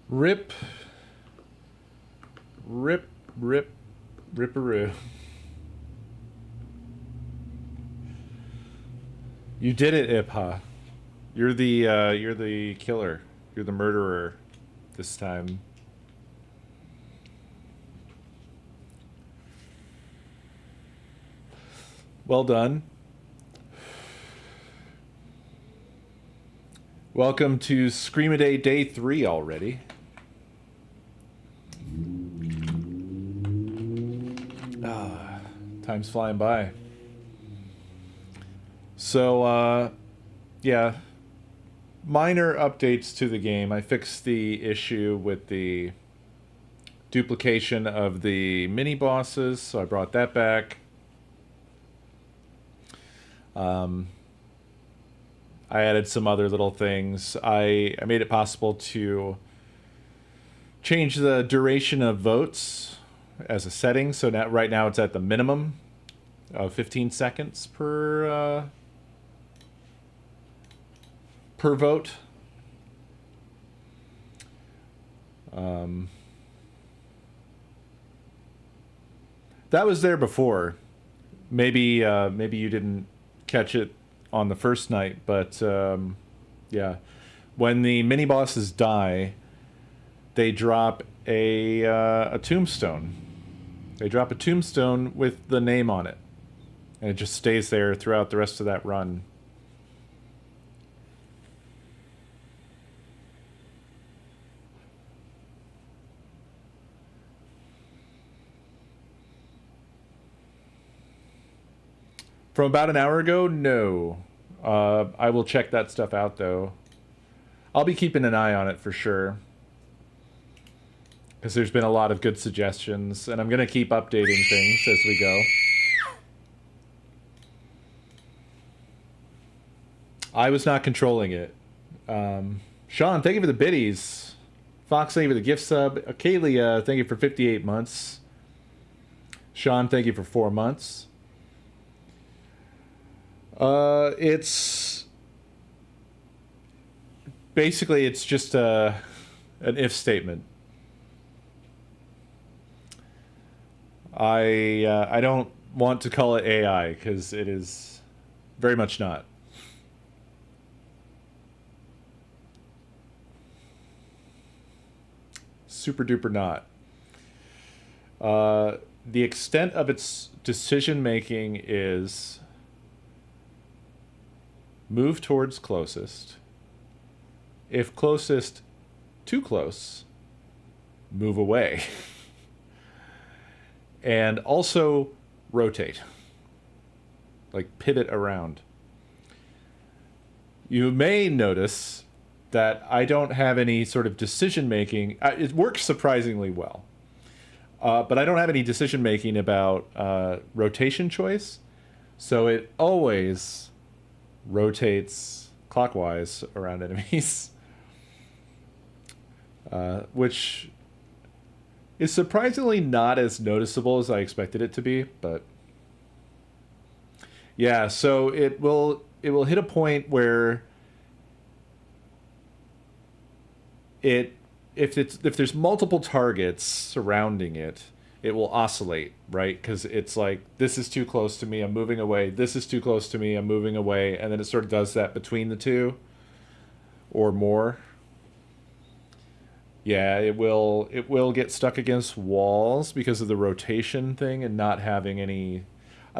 Rip. Rip, rip, ripperoo. You did it, Ipha. You're the killer. You're the murderer this time. Well done. Welcome to Screamaday Day 3 already. Time's flying by. So, yeah. Minor updates to the game. I fixed the issue with the duplication of the mini bosses, so I brought that back. I added some other little things. I made it possible to change the duration of votes as a setting. So now, right now it's at the minimum of 15 seconds per vote. That was there before. maybe you didn't catch it on the first night, but yeah, when the mini bosses die, they drop a tombstone. They drop a tombstone with the name on it, and it just stays there throughout the rest of that run. From about an hour ago, no. I will check that stuff out, though. I'll be keeping an eye on it for sure, because there's been a lot of good suggestions, and I'm going to keep updating things as we go. I was not controlling it. Sean, thank you for the biddies. Fox, thank you for the gift sub. Kaylee, thank you for 58 months. Sean, thank you for 4 months. It's basically, it's just an if statement. I don't want to call it AI because it is very much not. Super duper not. The extent of its decision making is move towards closest. If closest, too close, move away. And also rotate. Like pivot around. You may notice that I don't have any sort of decision making. It works surprisingly well. But I don't have any decision making about rotation choice. So it always rotates clockwise around enemies. Which is surprisingly not as noticeable as I expected it to be, but yeah, so it will hit a point where if there's multiple targets surrounding it, it will oscillate, right? Because it's like, this is too close to me, I'm moving away. This is too close to me, I'm moving away. And then it sort of does that between the two or more. Yeah, it will get stuck against walls because of the rotation thing and not having any.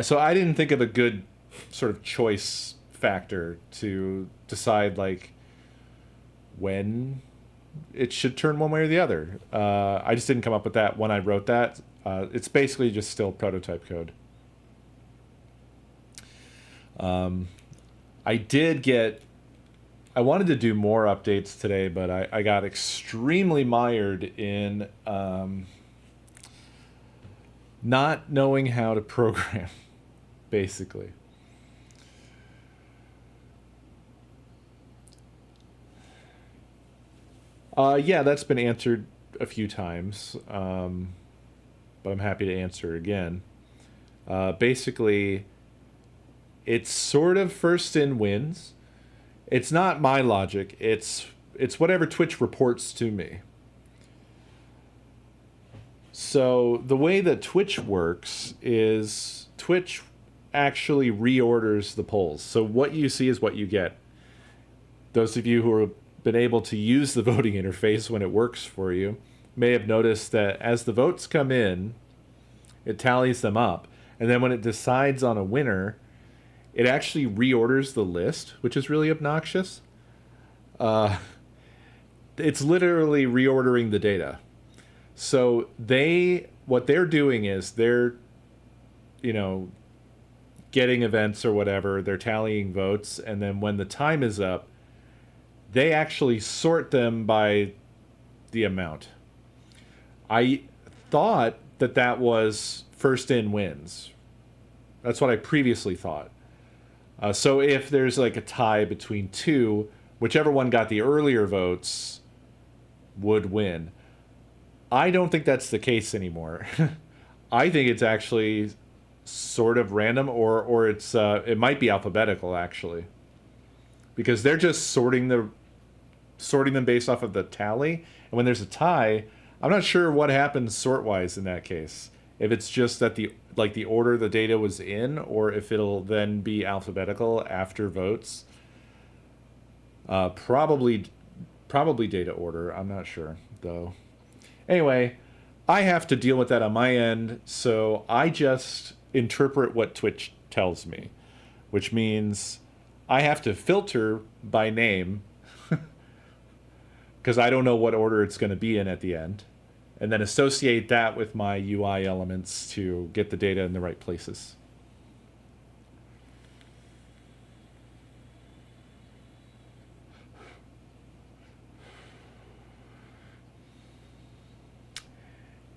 So I didn't think of a good sort of choice factor to decide like when it should turn one way or the other. I just didn't come up with that when I wrote that. It's basically just still prototype code. I wanted to do more updates today, but I got extremely mired in not knowing how to program, basically. Yeah, that's been answered a few times, but I'm happy to answer again. Basically, it's sort of first in wins. It's not my logic. It's whatever Twitch reports to me. So the way that Twitch works is Twitch actually reorders the polls. So what you see is what you get. Those of you who have been able to use the voting interface when it works for you may have noticed that as the votes come in, it tallies them up. And then when it decides on a winner, it actually reorders the list, which is really obnoxious. It's literally reordering the data. So what they're doing is they're, getting events or whatever, they're tallying votes, and then when the time is up, they actually sort them by the amount. I thought that was first in wins. That's what I previously thought. So if there's like a tie between two, whichever one got the earlier votes would win. I don't think that's the case anymore. I think it's actually sort of random, or it might be alphabetical actually, because they're just sorting them based off of the tally. And when there's a tie, I'm not sure what happens sort-wise in that case. if it's just that the order the data was in, or if it'll then be alphabetical after votes. Probably data order. I'm not sure though. Anyway, I have to deal with that on my end, so I just interpret what Twitch tells me, which means I have to filter by name because I don't know what order it's going to be in at the end, and then associate that with my UI elements to get the data in the right places.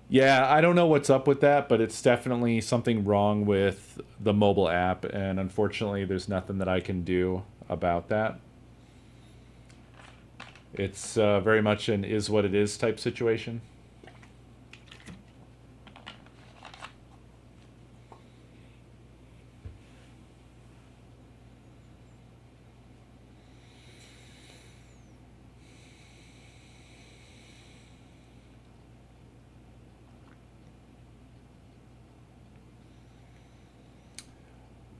Yeah, I don't know what's up with that, but it's definitely something wrong with the mobile app, and unfortunately, there's nothing that I can do about that. It's very much an is what it is type situation.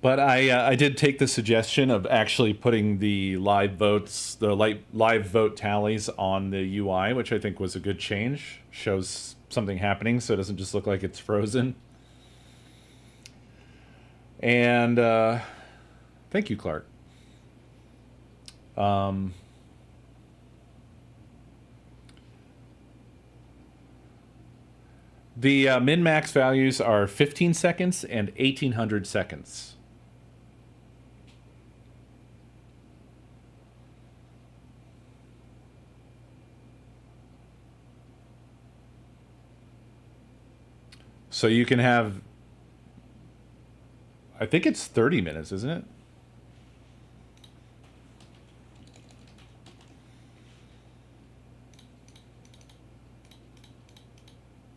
But I did take the suggestion of actually putting the live votes, the live vote tallies on the UI, which I think was a good change. Shows something happening, so it doesn't just look like it's frozen. And thank you, Clark. The min-max values are 15 seconds and 1800 seconds. So you can have, I think it's 30 minutes, isn't it?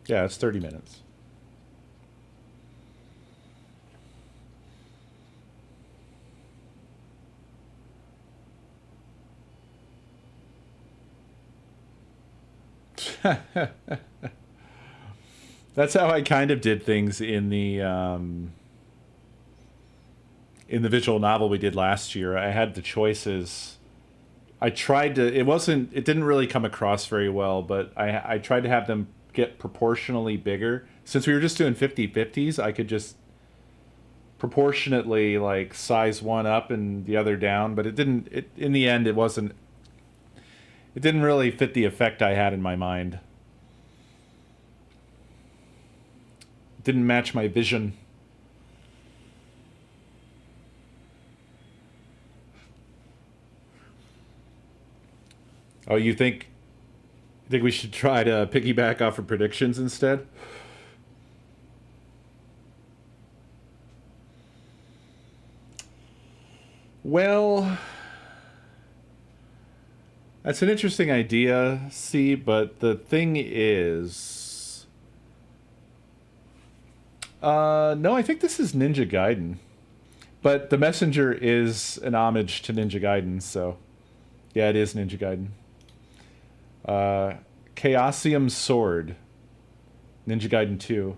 Yeah, it's 30 minutes. That's how I kind of did things in the visual novel we did last year. I had the choices. I tried to. It didn't really come across very well, but I tried to have them get proportionally bigger. Since we were just doing 50/50s, I could just proportionately like size one up and the other down. But it didn't. In the end, it wasn't. It didn't really fit the effect I had in my mind. Didn't match my vision. Oh, you think we should try to piggyback off of predictions instead? Well, that's an interesting idea, see, but the thing is, no, I think this is Ninja Gaiden, but the messenger is an homage to Ninja Gaiden, so yeah, it is Ninja Gaiden. Chaosium Sword, Ninja Gaiden 2.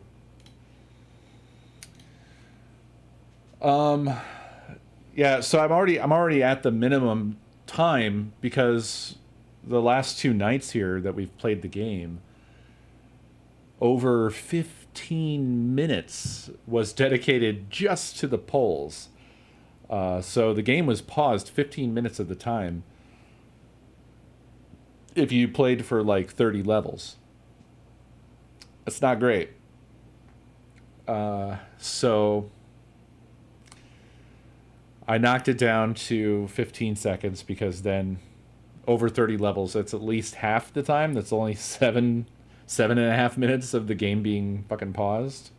Yeah, so I'm already at the minimum time because the last two nights here that we've played the game, over 15 minutes was dedicated just to the polls. So the game was paused 15 minutes of the time if you played for like 30 levels. That's not great. So I knocked it down to 15 seconds because then over 30 levels, that's at least half the time. That's only seven and a half minutes of the game being fucking paused.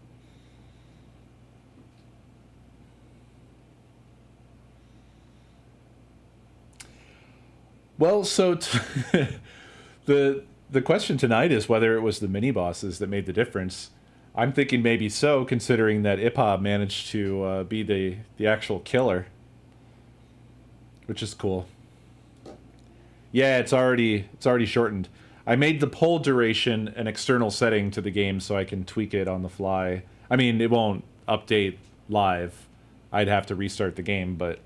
Well, so the question tonight is whether it was the mini bosses that made the difference. I'm thinking maybe so, considering that IPA managed to be the actual killer, which is cool. Yeah, it's already shortened. I made the poll duration an external setting to the game so I can tweak it on the fly. I mean, it won't update live. I'd have to restart the game, but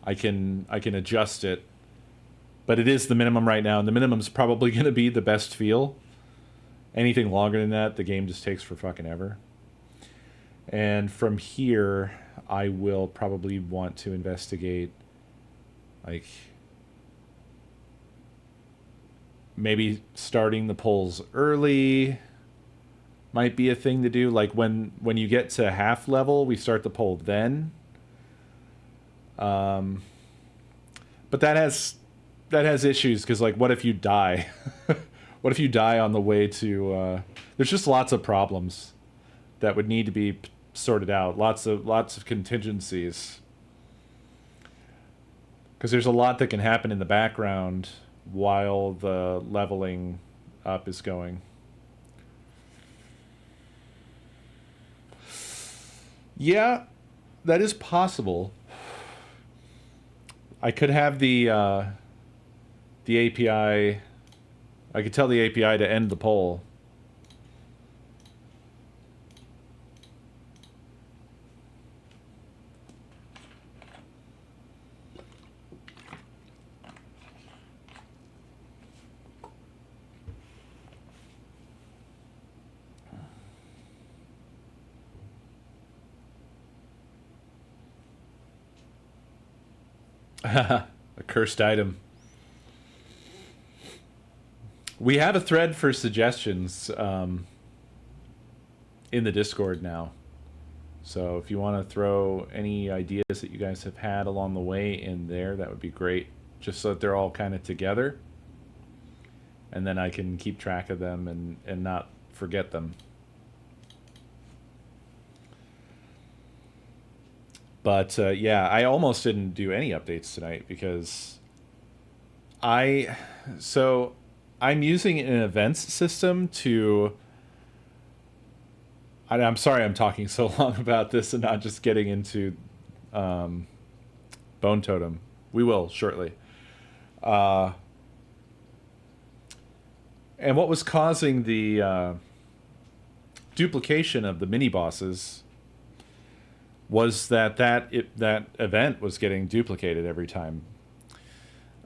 I can adjust it. But it is the minimum right now, and the minimum's probably going to be the best feel. Anything longer than that, the game just takes for fucking ever. And from here, I will probably want to investigate, like, maybe starting the polls early might be a thing to do. Like when you get to half level, we start the poll then. But that has issues because, like, what if you die? What if you die on the way to? There's just lots of problems that would need to be sorted out. Lots of contingencies. Because there's a lot that can happen in the background while the leveling up is going. Yeah, that is possible. I could have the API. I could tell the API to end the poll. A cursed item. We have a thread for suggestions in the Discord now. So if you want to throw any ideas that you guys have had along the way in there, that would be great. Just so that they're all kind of together. And then I can keep track of them and not forget them. But yeah, I almost didn't do any updates tonight because I'm using an events system to. I'm sorry I'm talking so long about this and not just getting into Bone Totem. We will shortly. And what was causing the duplication of the mini bosses was that event was getting duplicated every time.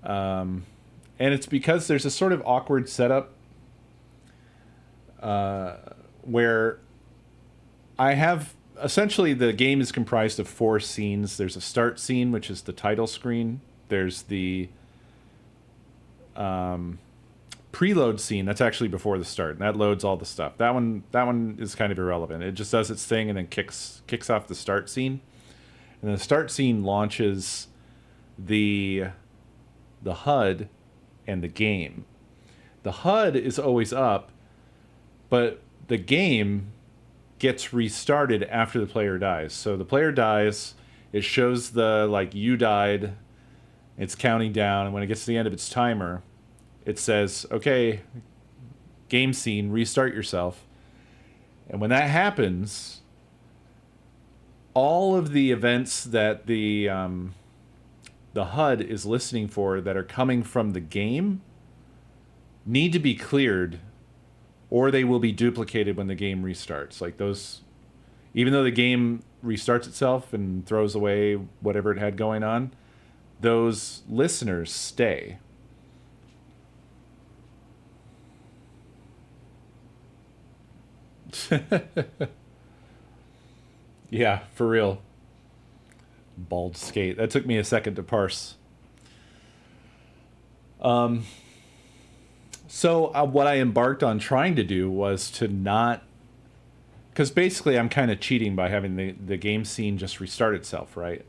And it's because there's a sort of awkward setup where I have essentially the game is comprised of 4 scenes. There's a start scene, which is the title screen. There's the preload scene. That's actually before the start, and that loads all the stuff. That one is kind of irrelevant. It just does its thing and then kicks off the start scene. And the start scene launches the HUD and the game. The HUD is always up, but the game gets restarted after the player dies. So the player dies, it shows the, like, you died, it's counting down, and when it gets to the end of its timer, it says, okay, game scene, restart yourself. And when that happens, all of the events that the HUD is listening for that are coming from the game need to be cleared, or they will be duplicated when the game restarts. Like those, even though the game restarts itself and throws away whatever it had going on, those listeners stay. Yeah, for real. Bald skate. That took me a second to parse. So what I embarked on trying to do was to not, because basically I'm kind of cheating by having the game scene just restart itself, right?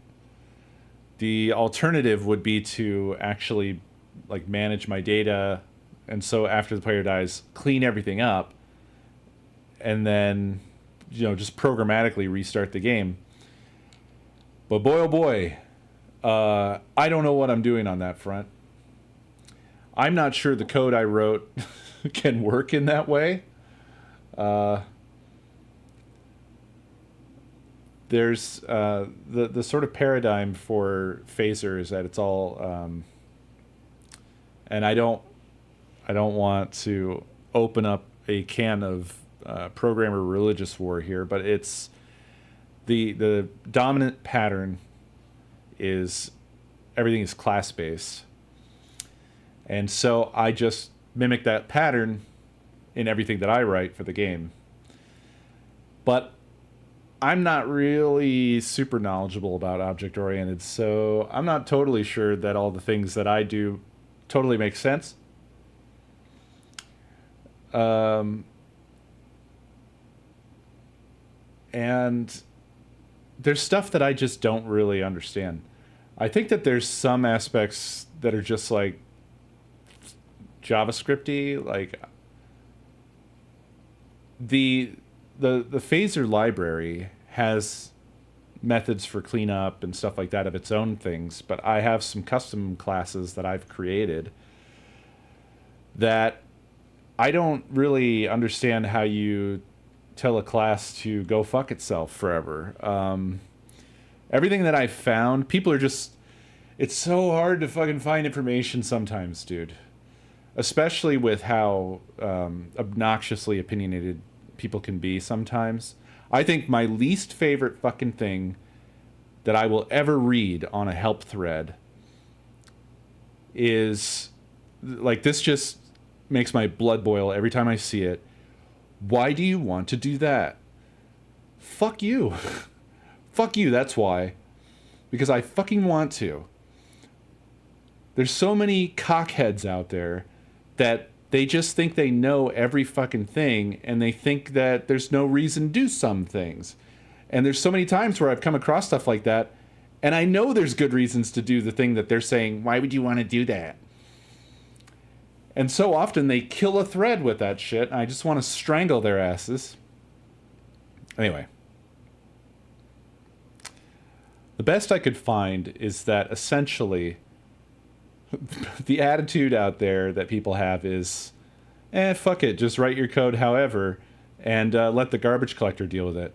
The alternative would be to actually, like, manage my data, and so after the player dies, clean everything up, and then, just programmatically restart the game. But boy, oh boy, I don't know what I'm doing on that front. I'm not sure the code I wrote can work in that way. There's the sort of paradigm for Phaser is that it's all, and I don't I don't want to open up a can of programmer religious war here, but it's the dominant pattern is everything is class based, and so I just mimic that pattern in everything that I write for the game. But I'm not really super knowledgeable about object oriented, so I'm not totally sure that all the things that I do totally make sense. And there's stuff that I just don't really understand. I think that there's some aspects that are just like JavaScripty, like the phaser library has methods for cleanup and stuff like that of its own things, but I have some custom classes that I've created that I don't really understand how you tell a class to go fuck itself forever. Everything that I've found, people are just... It's so hard to fucking find information sometimes, dude. Especially with how obnoxiously opinionated people can be sometimes. I think my least favorite fucking thing that I will ever read on a help thread is... Like, this just makes my blood boil every time I see it. Why do you want to do that? Fuck you. Fuck you, that's why. Because I fucking want to. There's so many cockheads out there that they just think they know every fucking thing, and they think that there's no reason to do some things. And there's so many times where I've come across stuff like that, and I know there's good reasons to do the thing that they're saying, why would you want to do that? And so often they kill a thread with that shit, and I just want to strangle their asses. Anyway. The best I could find is that essentially the attitude out there that people have is, fuck it, just write your code however, and let the garbage collector deal with it.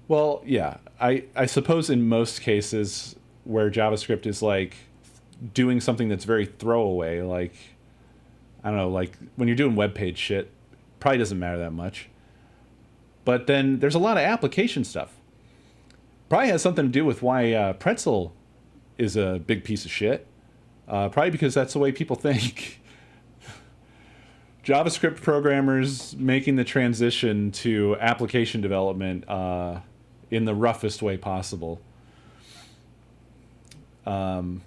Well, yeah, I suppose in most cases where JavaScript is like doing something that's very throwaway, like, I don't know, like when you're doing web page shit, probably doesn't matter that much. But then there's a lot of application stuff. Probably has something to do with why Pretzel is a big piece of shit. Probably because that's the way people think. JavaScript programmers making the transition to application development in the roughest way possible. I'll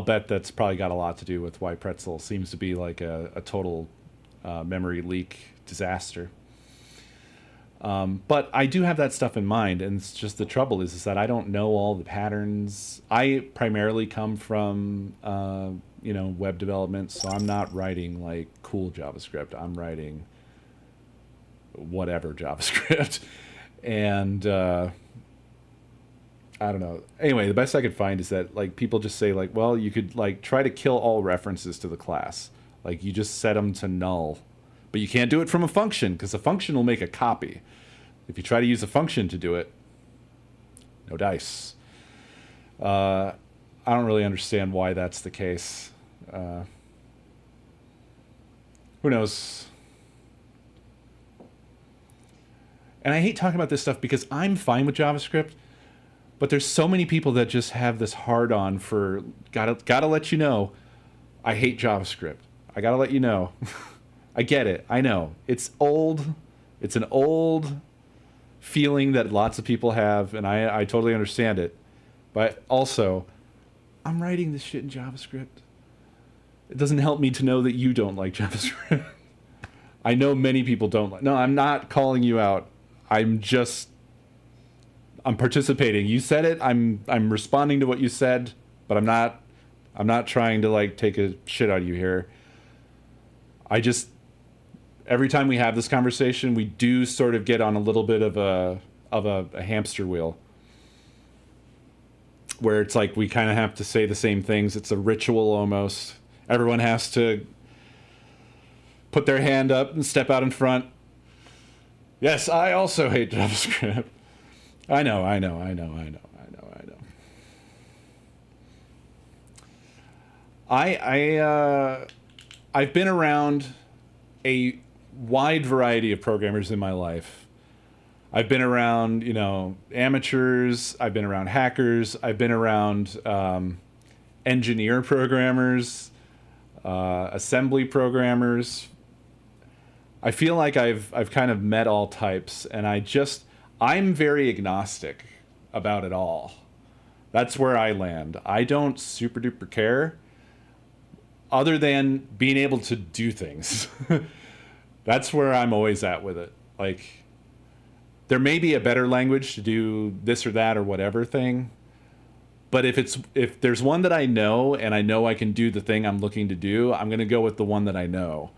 bet that's probably got a lot to do with why Pretzel seems to be like a total memory leak disaster. But I do have that stuff in mind, and it's just the trouble is that I don't know all the patterns. I primarily come from web development, so I'm not writing like cool JavaScript. I'm writing whatever JavaScript, and I don't know. Anyway, the best I could find is that like people just say like, well, you could like try to kill all references to the class. Like you just set them to null, but you can't do it from a function because a function will make a copy. If you try to use a function to do it, no dice. I don't really understand why that's the case. Who knows? And I hate talking about this stuff because I'm fine with JavaScript, but there's so many people that just have this hard-on for gotta let you know, I hate JavaScript. I gotta let you know. I get it. I know. It's old. It's an old feeling that lots of people have, and I totally understand it. But also, I'm writing this shit in JavaScript. It doesn't help me to know that you don't like JavaScript. I know many people don't like... No, I'm not calling you out. I'm participating. You said it. I'm responding to what you said, but I'm not trying to like take a shit out of you here. Every time we have this conversation, we do sort of get on a little bit of a hamster wheel where it's like we kind of have to say the same things. It's a ritual almost. Everyone has to put their hand up and step out in front. Yes, I also hate JavaScript. I know. I've been around a wide variety of programmers in my life. I've been around, you know, amateurs. I've been around hackers. I've been around engineer programmers, assembly programmers. I feel like I've kind of met all types, and I'm very agnostic about it all. That's where I land. I don't super duper care, other than being able to do things. That's where I'm always at with it. Like, there may be a better language to do this or that or whatever thing, but if there's one that I know and I know I can do the thing I'm looking to do, I'm going to go with the one that I know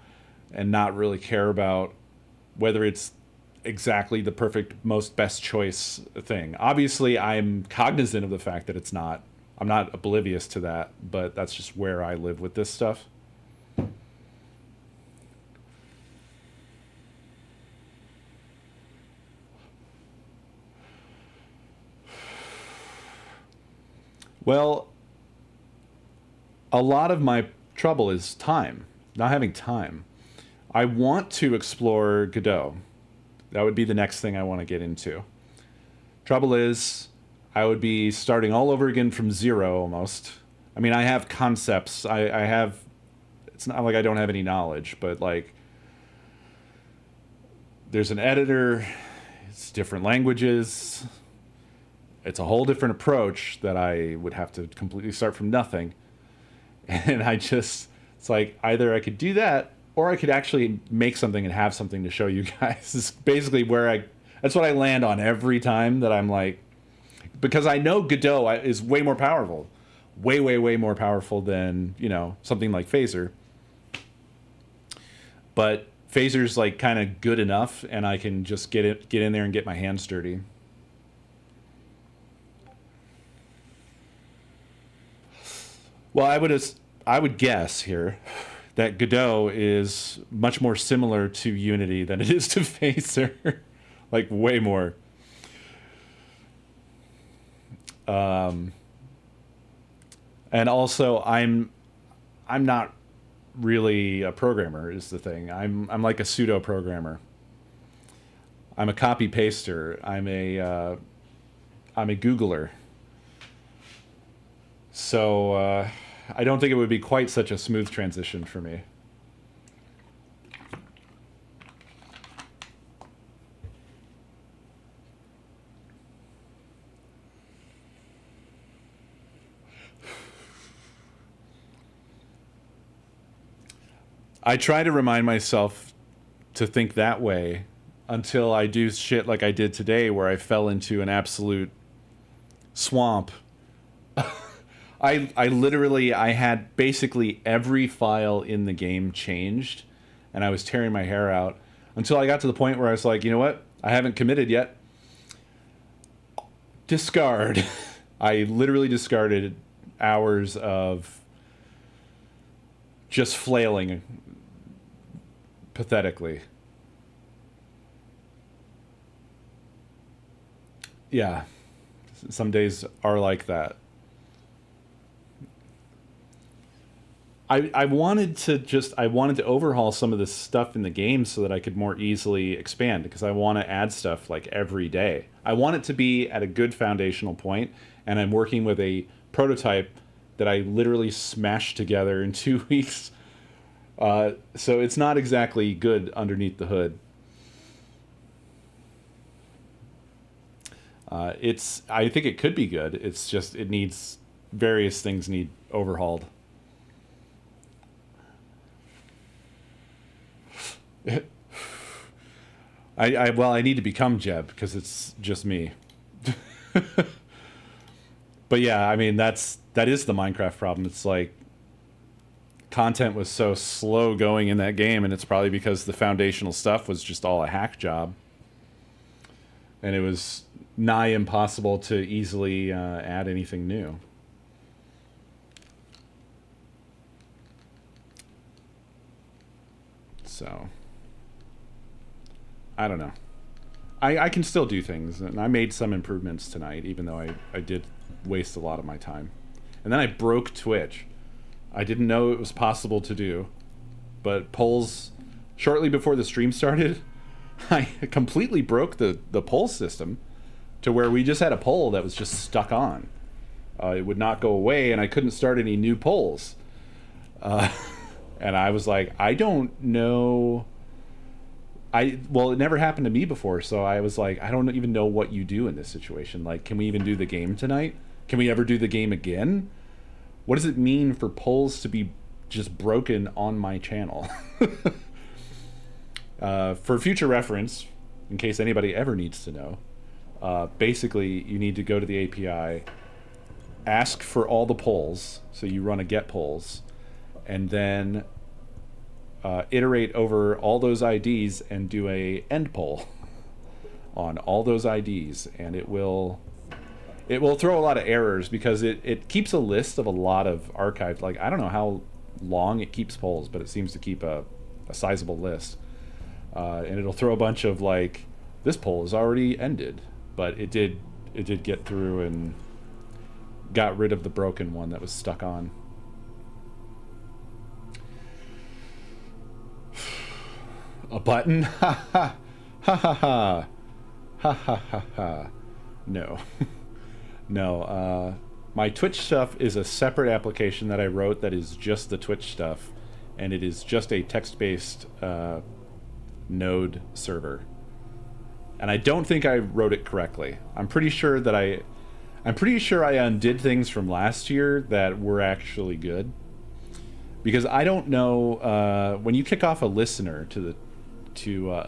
and not really care about whether it's exactly the perfect, most best choice thing. Obviously, I'm cognizant of the fact that it's not. I'm not oblivious to that, but that's just where I live with this stuff. Well, a lot of my trouble is time, not having time. I want to explore Godot. That would be the next thing I want to get into. Trouble is, I would be starting all over again from zero almost. I mean, I have concepts. I have. It's not like I don't have any knowledge, but like, there's an editor. It's different languages. It's a whole different approach that I would have to completely start from nothing. And it's like, either I could do that, or I could actually make something and have something to show you guys. It's basically that's what I land on every time that I'm like, because I know Godot is way more powerful. Way, way, way more powerful than, you know, something like Phaser. But Phaser's like kind of good enough, and I can just get in there and get my hands dirty. Well, I would guess here that Godot is much more similar to Unity than it is to Phaser. Like, way more. And also, I'm not really a programmer is the thing. I'm like a pseudo programmer. I'm a copy paster. I'm a Googler. So I don't think it would be quite such a smooth transition for me. I try to remind myself to think that way until I do shit like I did today, where I fell into an absolute swamp. I had basically every file in the game changed, and I was tearing my hair out until I got to the point where I was like, you know what? I haven't committed yet. Discard. I literally discarded hours of just flailing pathetically. Yeah. Some days are like that. I wanted to overhaul some of this stuff in the game so that I could more easily expand, because I want to add stuff like every day. I want it to be at a good foundational point, and I'm working with a prototype that I literally smashed together in 2 weeks. So it's not exactly good underneath the hood. I think it could be good. It's just, various things need overhauled. I need to become Jeb, because it's just me. But yeah, I mean, that is the Minecraft problem. It's like, content was so slow going in that game, and it's probably because the foundational stuff was just all a hack job, and it was nigh impossible to easily add anything new. So I don't know. I can still do things, and I made some improvements tonight, even though I did waste a lot of my time. And then I broke Twitch. I didn't know it was possible to do. but polls shortly before the stream started, I completely broke the poll system to where we just had a poll that was just stuck on. It would not go away, and I couldn't start any new polls. And I was like, I don't know. Well, it never happened to me before, so I was like, I don't even know what you do in this situation. Like, can we even do the game tonight? Can we ever do the game again? What does it mean for polls to be just broken on my channel? For future reference, in case anybody ever needs to know, basically you need to go to the API, ask for all the polls, so you run a get polls, and then iterate over all those IDs and do a end poll on all those IDs, and it will throw a lot of errors because it keeps a list of a lot of archived, like, I don't know how long it keeps polls, but it seems to keep a sizable list. And it'll throw a bunch of, like, this poll is already ended, but it did get through and got rid of the broken one that was stuck on. A button? Ha ha ha ha ha ha ha ha ha. No. No. My Twitch stuff is a separate application that I wrote that is just the Twitch stuff, and it is just a text-based node server. And I don't think I wrote it correctly. I'm pretty sure I undid things from last year that were actually good. Because I don't know, when you kick off a listener to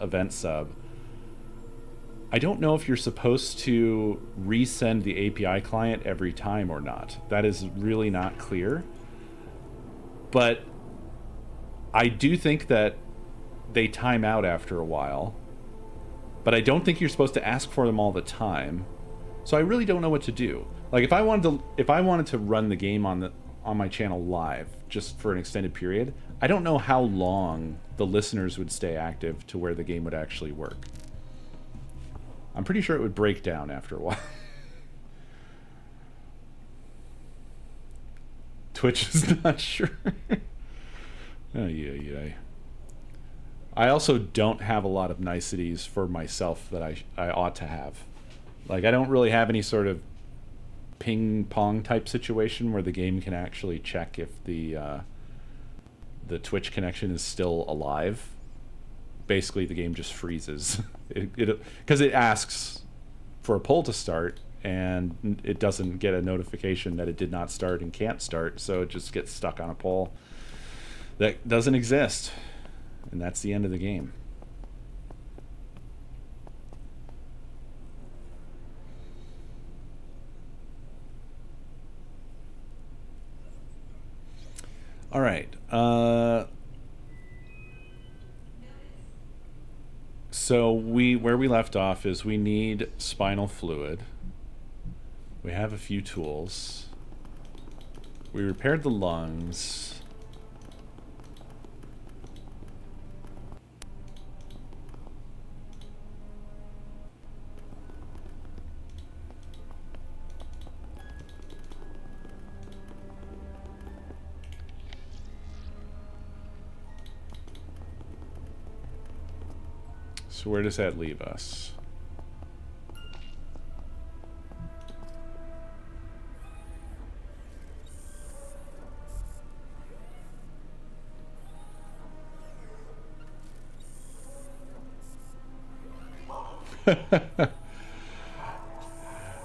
event sub, I don't know if you're supposed to resend the API client every time or not. That is really not clear. But I do think that they time out after a while. But I don't think you're supposed to ask for them all the time. So I really don't know what to do. Like, if I wanted to run the game on my channel live just for an extended period, I don't know how long the listeners would stay active to where the game would actually work. I'm pretty sure it would break down after a while. Twitch is not sure. Oh, yeah. I also don't have a lot of niceties for myself that I ought to have. Like, I don't really have any sort of ping pong type situation where the game can actually check if the Twitch connection is still alive. Basically, the game just freezes. Because it asks for a poll to start, and it doesn't get a notification that it did not start and can't start, so it just gets stuck on a poll that doesn't exist. And that's the end of the game. All right. So where we left off is we need spinal fluid. We have a few tools. We repaired the lungs. So where does that leave us?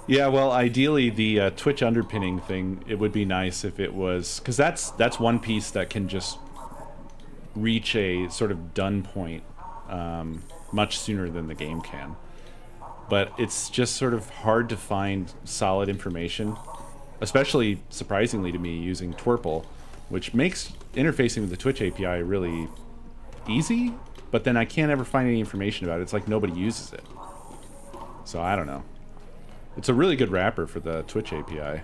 Yeah, well, ideally the Twitch underpinning thing, it would be nice if it was, because that's one piece that can just reach a sort of done point much sooner than the game can. But it's just sort of hard to find solid information, especially, surprisingly to me, using Twerple, which makes interfacing with the Twitch API really easy, but then I can't ever find any information about it. It's like nobody uses it. So I don't know. It's a really good wrapper for the Twitch API.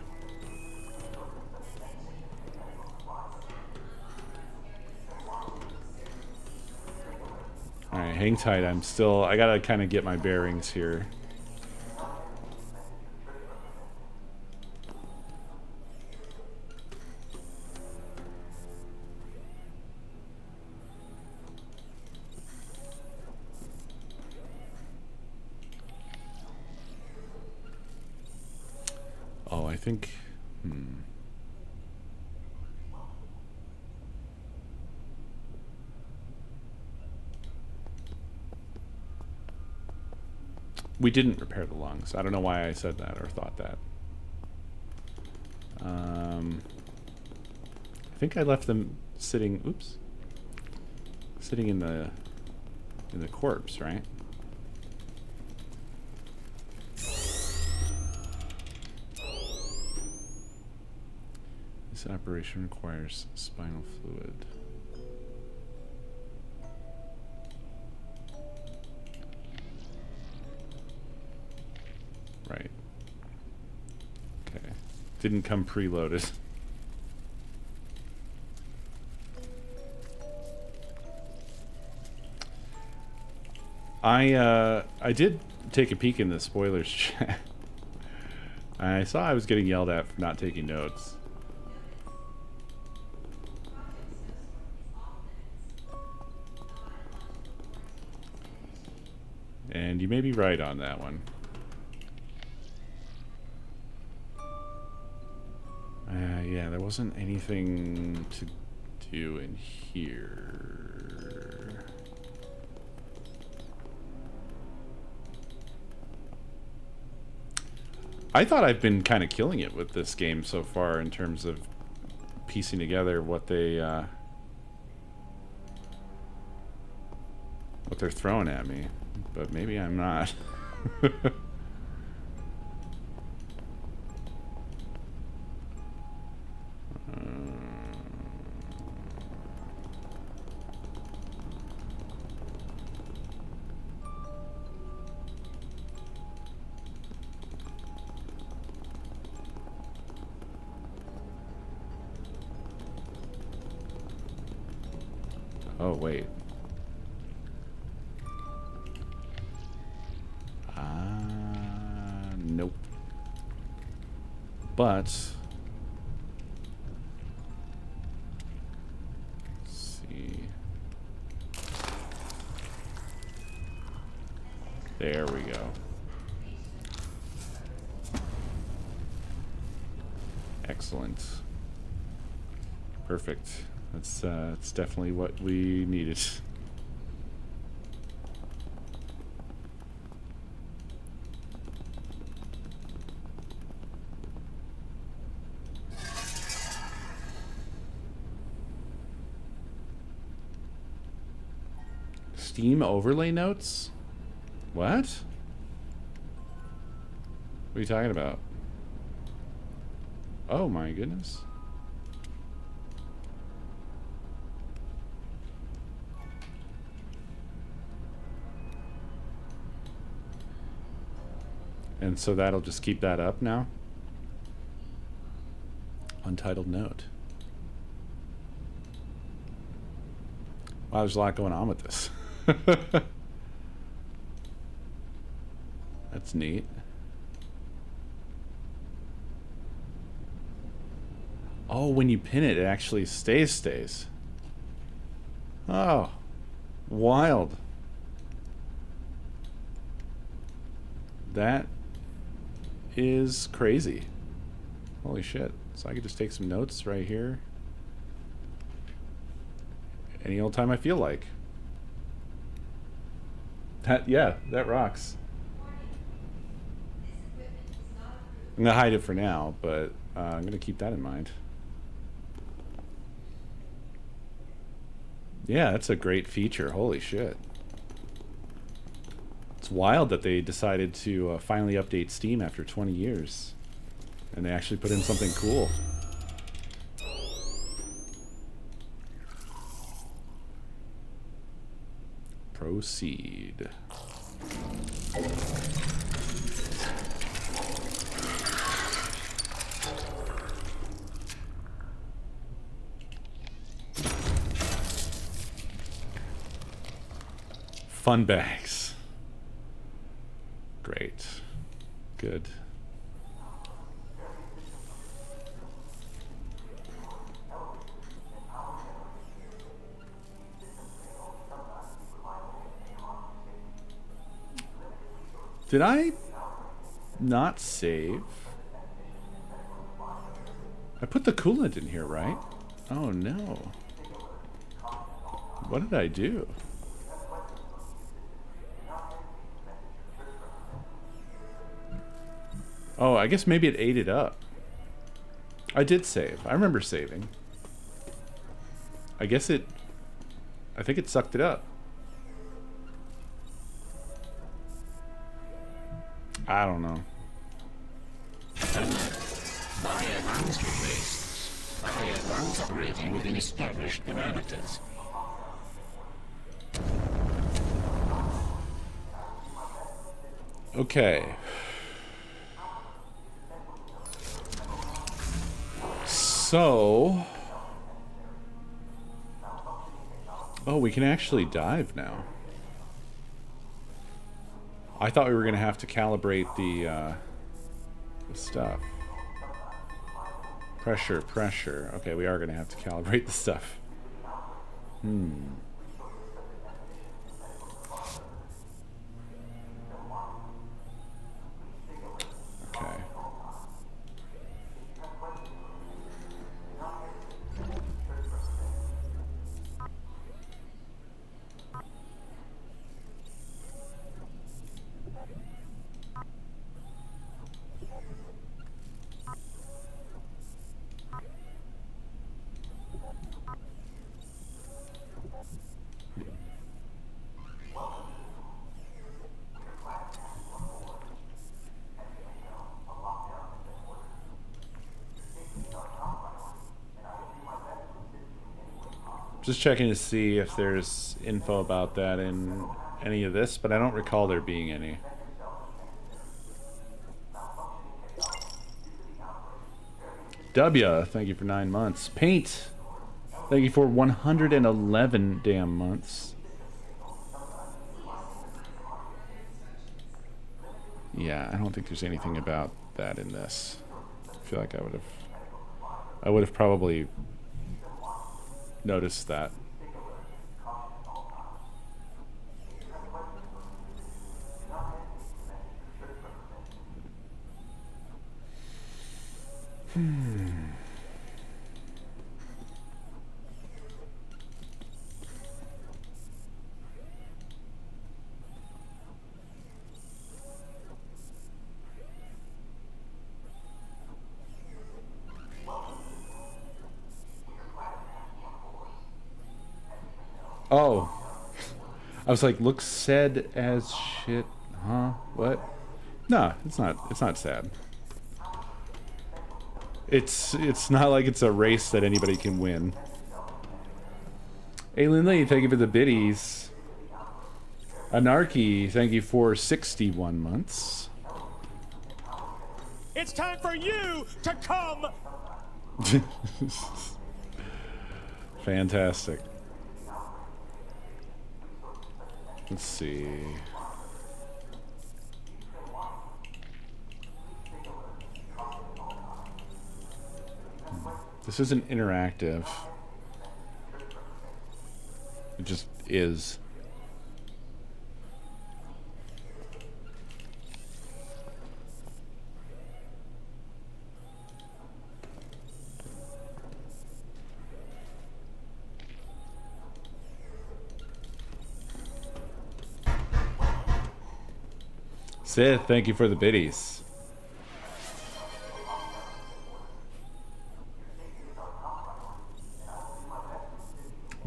Alright, hang tight. I gotta kind of get my bearings here. I think... We didn't repair the lungs. I don't know why I said that or thought that. I think I left them sitting... Oops. Sitting in the corpse, right? This operation requires spinal fluid. Right. Okay. Didn't come preloaded. I did take a peek in the spoilers chat. I saw I was getting yelled at for not taking notes. And you may be right on that one. Yeah, there wasn't anything to do in here. I thought I've been kind of killing it with this game so far in terms of piecing together what they're throwing at me, but maybe I'm not. Oh, wait. Nope. But... let's see. There we go. Excellent. Perfect. That's definitely what we needed. Steam overlay notes? What? What are you talking about? Oh my goodness. And so that'll just keep that up now? Untitled note. Wow, there's a lot going on with this. That's neat. Oh, when you pin it, it actually stays. Oh, wild. That is crazy. Holy shit. So I could just take some notes right here. Any old time I feel like. Yeah, that rocks. I'm gonna hide it for now, but I'm gonna keep that in mind. Yeah, that's a great feature. Holy shit. It's wild that they decided to finally update Steam after 20 years. And they actually put in something cool. Proceed. Fun bags. Great. Good. Did I not save? I put the coolant in here, right? Oh no. What did I do? Oh, I guess maybe it ate it up. I did save. I remember saving. I guess it... I think it sucked it up. I don't know. Operating within established parameters. Okay. So... Oh, we can actually dive now. I thought we were going to have to calibrate the stuff. Pressure, pressure. Okay, we are going to have to calibrate the stuff. Okay. Just checking to see if there's info about that in any of this, but I don't recall there being any. W, thank you for 9 months. Paint, thank you for 111 damn months. Yeah, I don't think there's anything about that in this. I feel like I would have probably noticed that. Oh. I was like, looks sad as shit. Huh? What? No, it's not sad. It's not like it's a race that anybody can win. Alien Lee, thank you for the biddies. Anarchy, thank you for 61 months. It's time for you to come. Fantastic. Let's see. This isn't interactive. It just is. Sith, thank you for the biddies.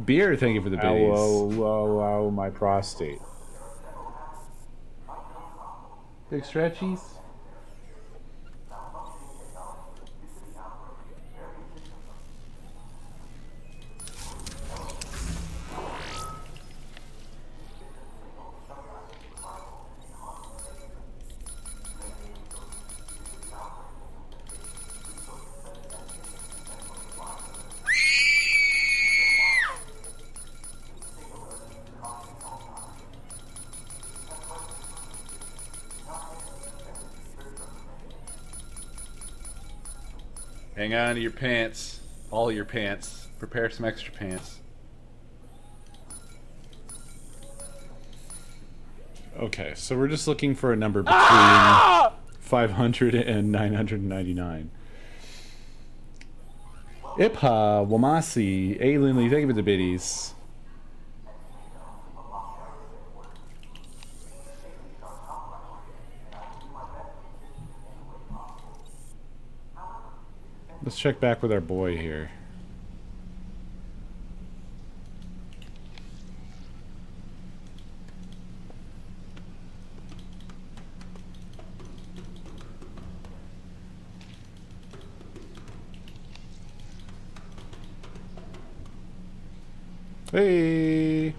Beer, thank you for the biddies. Ow, my prostate. Big stretchies. Hang on to your pants. All your pants. Prepare some extra pants. Okay, so we're just looking for a number between 500 and 999. Ipha, Wamasi, Ailinly, thank you for the biddies. Let's check back with our boy here. Hey!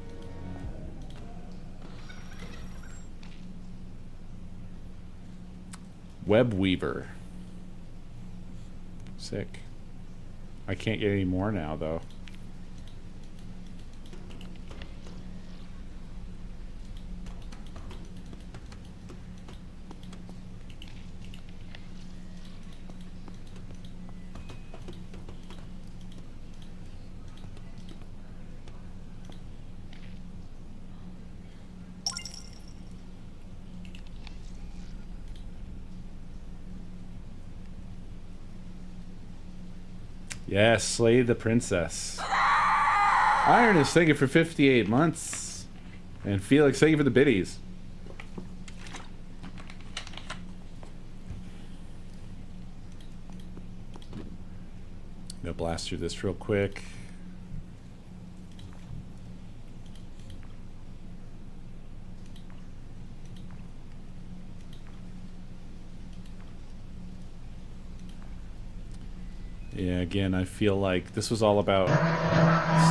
Web Weaver. Sick. I can't get any more now, though. Yes, slay the princess. Ironus, thank you for 58 months. And Felix, thank you for the biddies. I'm gonna blast through this real quick. Yeah, again, I feel like this was all about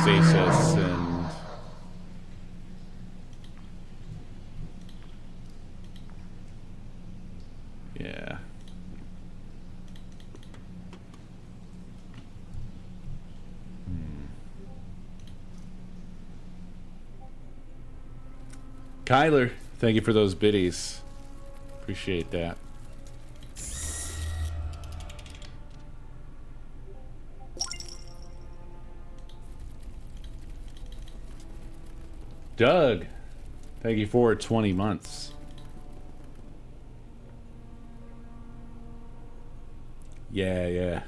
Stasis and... yeah. Kyler, thank you for those biddies. Appreciate that. Doug, thank you for 20 months. Yeah,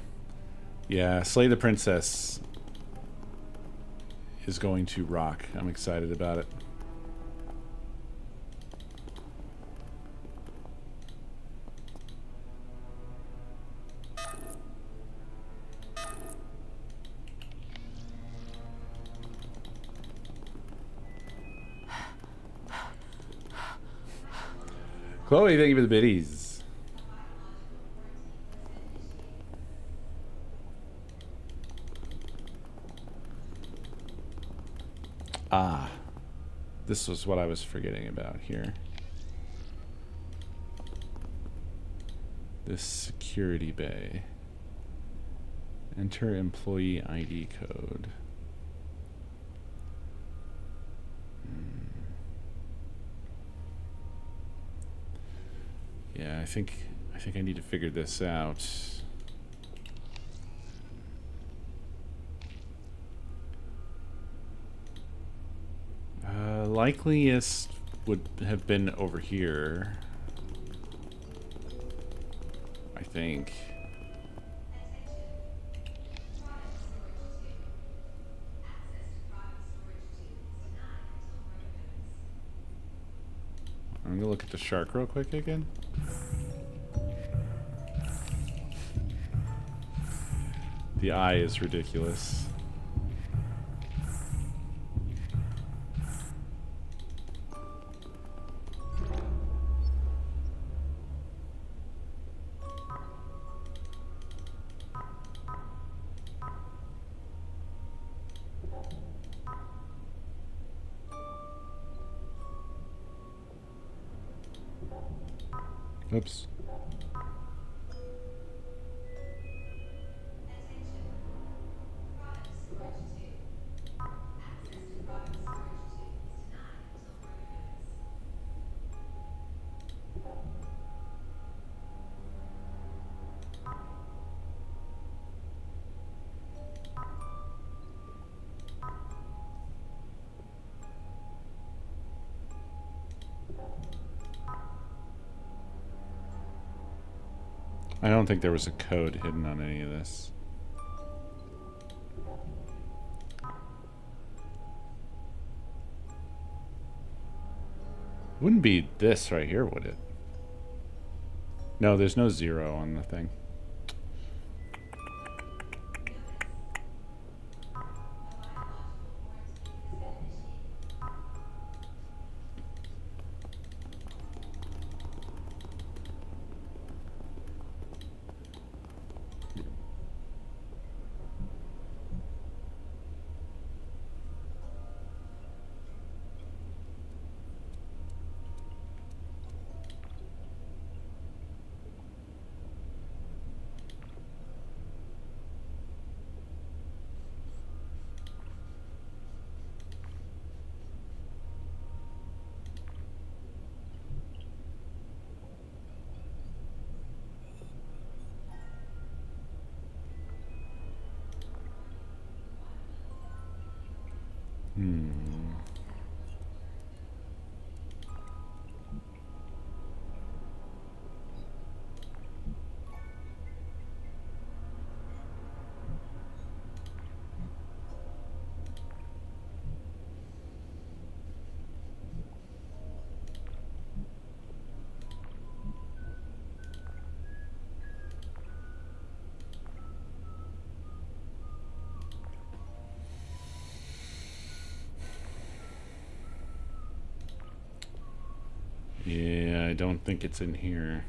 Slay the Princess is going to rock. I'm excited about it. Chloe, thank you for the biddies. Ah, this was what I was forgetting about here. This security bay. Enter employee ID code. Yeah, I think I need to figure this out. Likeliest would have been over here, I think. I'm gonna look at the shark real quick again. The eye is ridiculous. Oops. I don't think there was a code hidden on any of this. Wouldn't be this right here, would it? No, there's no 0 on the thing. Yeah, I don't think it's in here.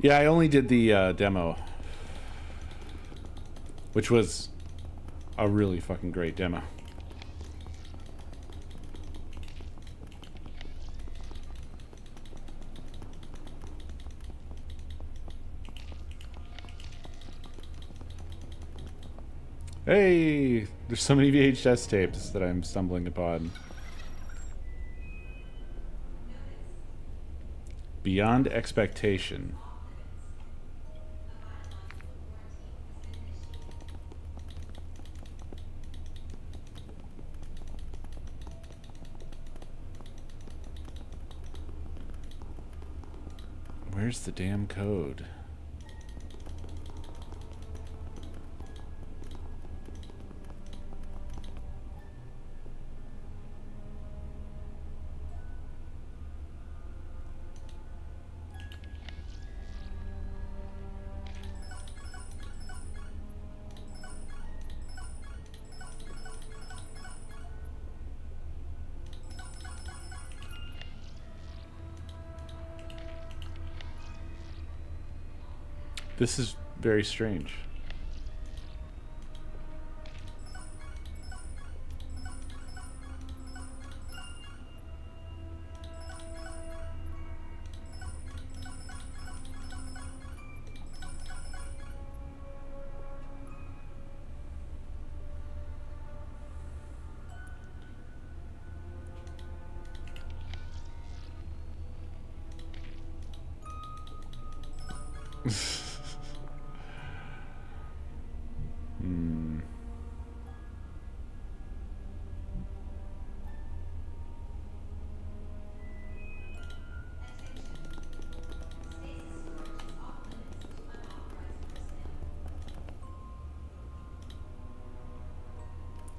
Yeah, I only did the demo, which was a really fucking great demo. Hey, there's so many VHS tapes that I'm stumbling upon. Beyond expectation. Where's the damn code? This is very strange.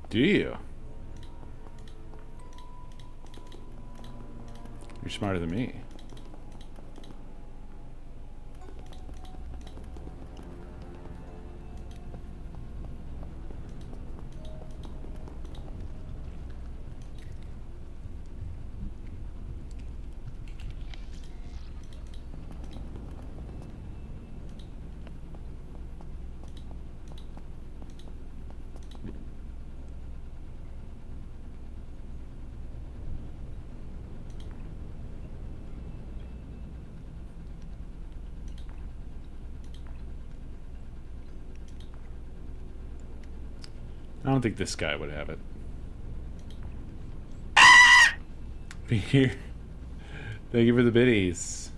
Do you? You're smarter than me. I don't think this guy would have it. Be here. Thank you for the biddies.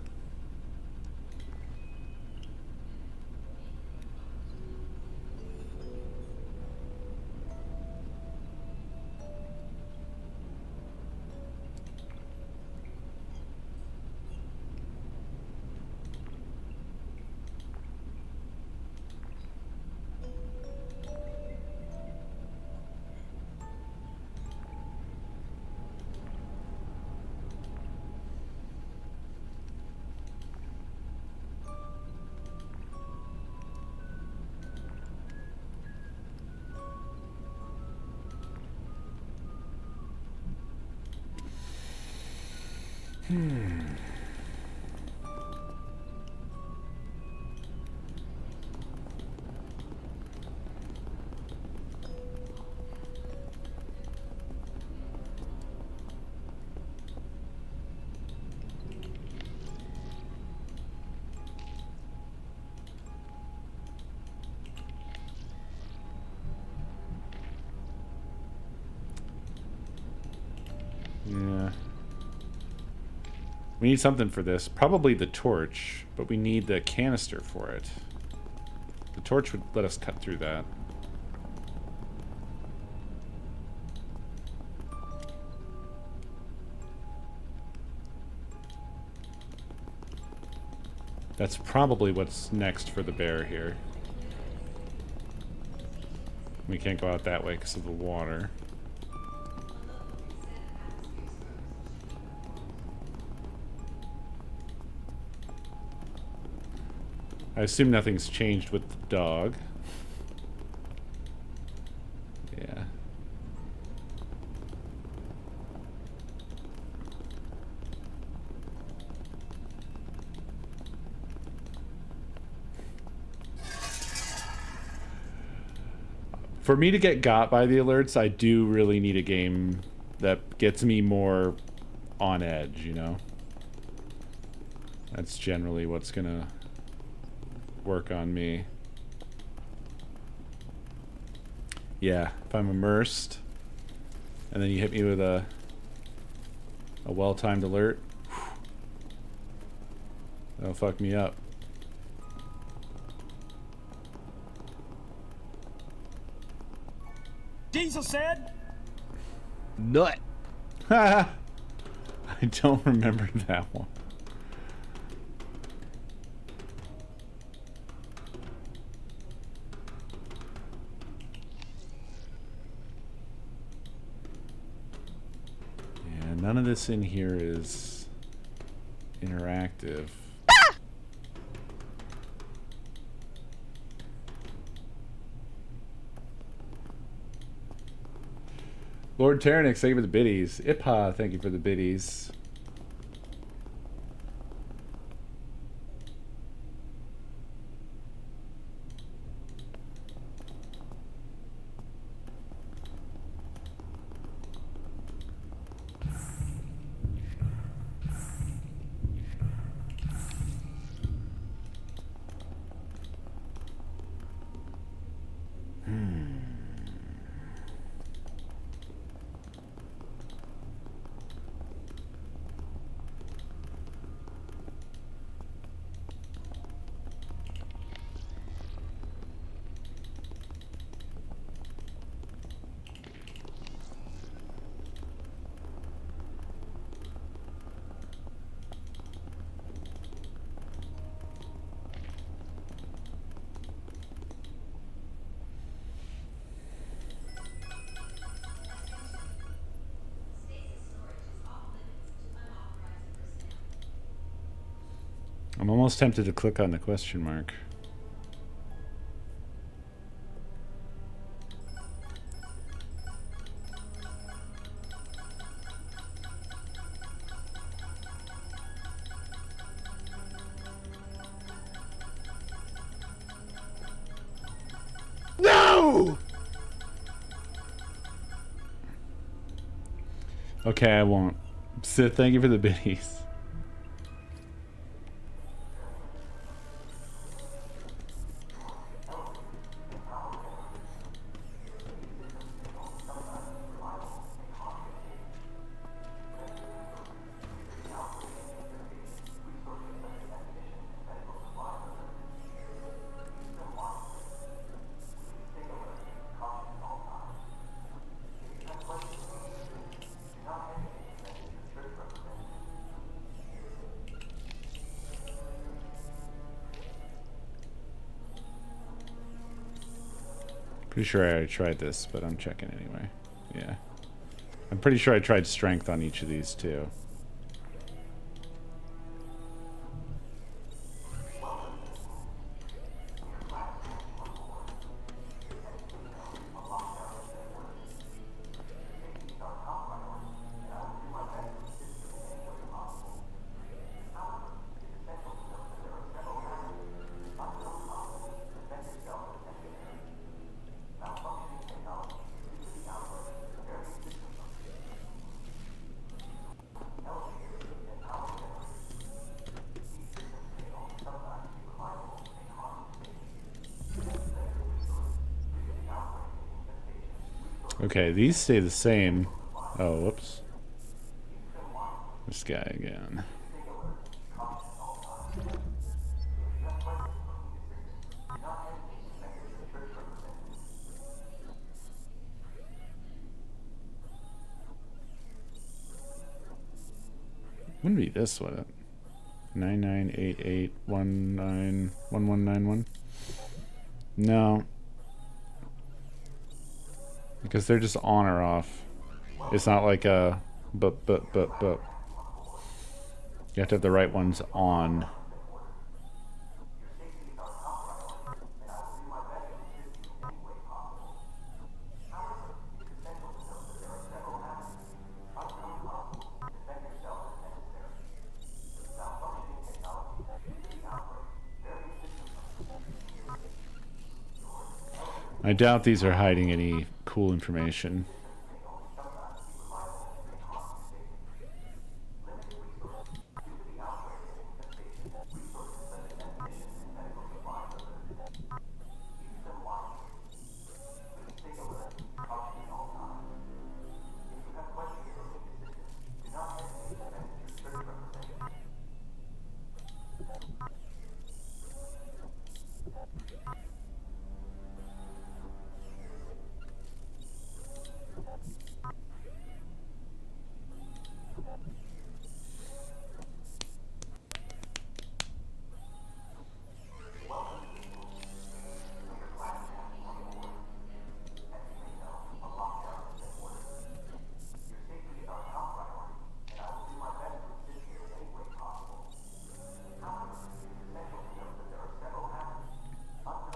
Yeah. We need something for this. Probably the torch, but we need the canister for it. The torch would let us cut through that. That's probably what's next for the bear here. We can't go out that way because of the water. I assume nothing's changed with the dog. Yeah. For me to get got by the alerts, I do really need a game that gets me more on edge, you know? That's generally what's gonna work on me. Yeah, if I'm immersed and then you hit me with a well-timed alert, that'll fuck me up. Diesel said, Nut. I don't remember that one. Yeah, none of this in here is interactive. Lord Tyrannix, thank you for the biddies. Ipa, thank you for the biddies. I'm almost tempted to click on the question mark. No! Okay, I won't. Sith, thank you for the biddies. Pretty sure I already tried this, but I'm checking anyway. Yeah. I'm pretty sure I tried strength on each of these too. Okay, these stay the same. Oh, whoops. This guy again. Wouldn't be this, would it? 9988191191. No. Because they're just on or off. It's not like a but. You have to have the right ones on. I doubt these are hiding any cool information.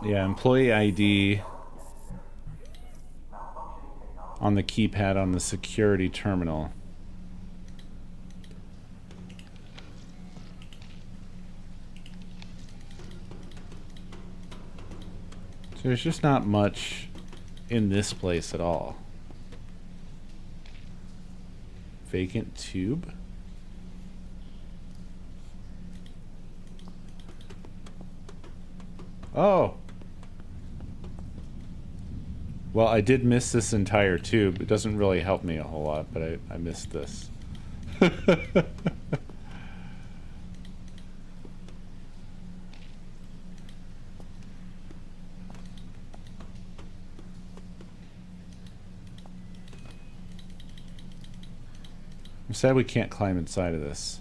Yeah, employee ID on the keypad on the security terminal. So there's just not much in this place at all. Vacant tube? Oh! Well, I did miss this entire tube. It doesn't really help me a whole lot, but I missed this. I'm sad we can't climb inside of this.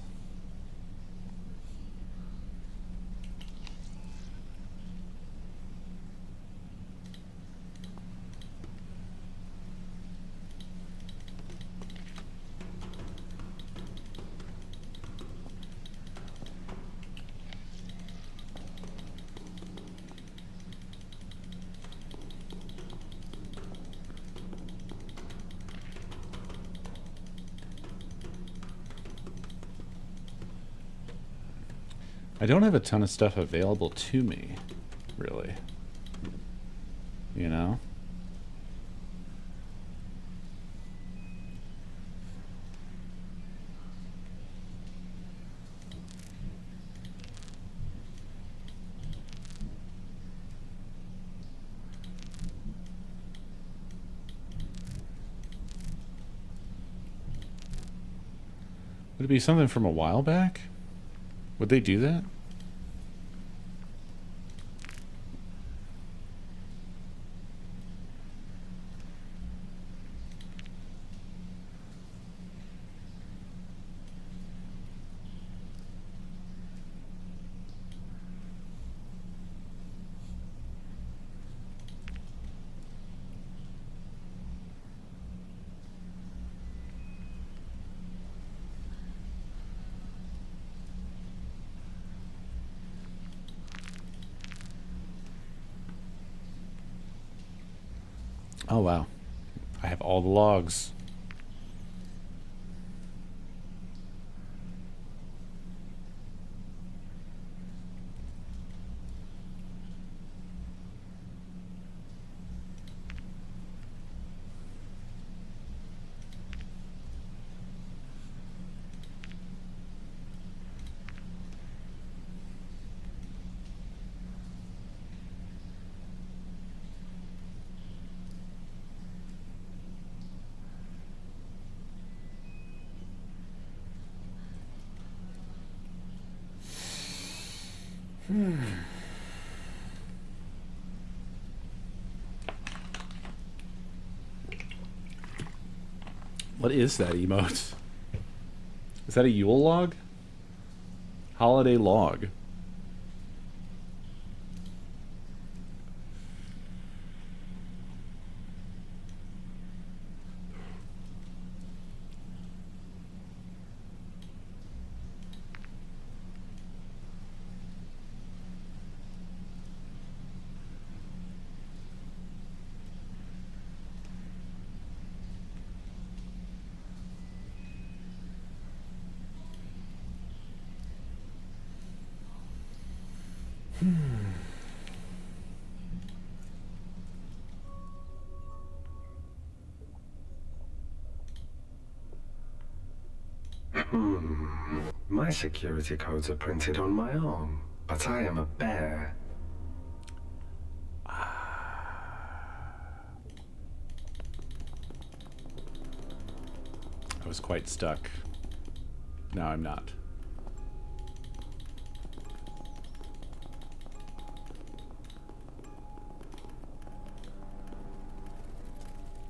I don't have a ton of stuff available to me, really. You know? Would it be something from a while back? Would they do that? Oh, wow. I have all the logs. What is that emote? Is that a Yule log? Holiday log. My security codes are printed on my arm, but I am a bear. I was quite stuck. Now I'm not.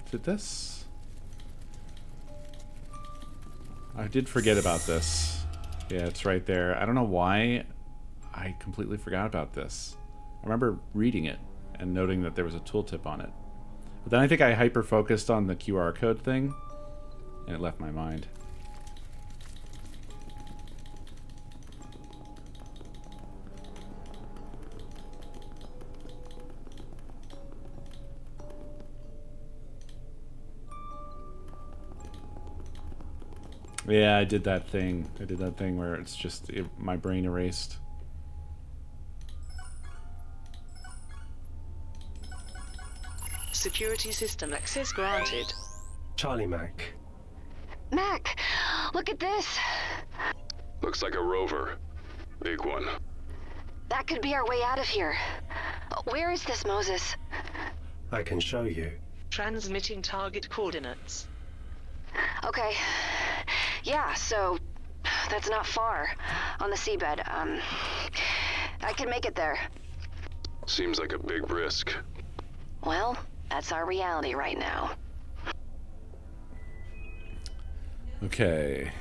Is it this? I did forget about this. Yeah, it's right there. I don't know why I completely forgot about this. I remember reading it and noting that there was a tooltip on it. But then I think I hyper-focused on the QR code thing, and it left my mind. Yeah, I did that thing. I did that thing where it's just my brain erased. Security system access granted. Charlie Mac. Mac, look at this. Looks like a rover. Big one. That could be our way out of here. Where is this, Moses? I can show you. Transmitting target coordinates. Okay. Yeah, so that's not far on the seabed. I can make it there. Seems like a big risk. Well, that's our reality right now. Okay.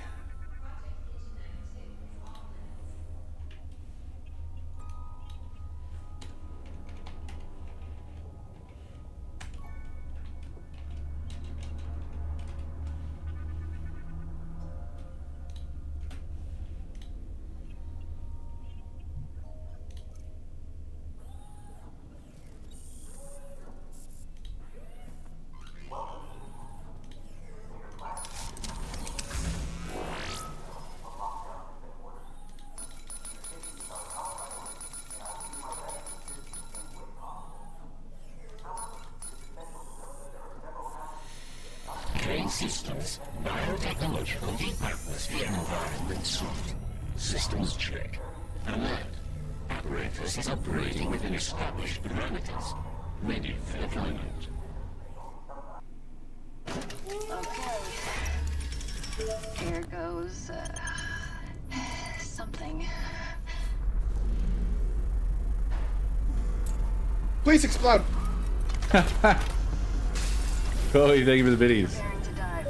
Systems, biotechnological deep atmosphere environment sought. Systems check. Alert. Apparatus is operating within established parameters. Ready for deployment. Okay. Here goes, something. Please explode! Chloe, thank you for the biddies. Preparing to dive.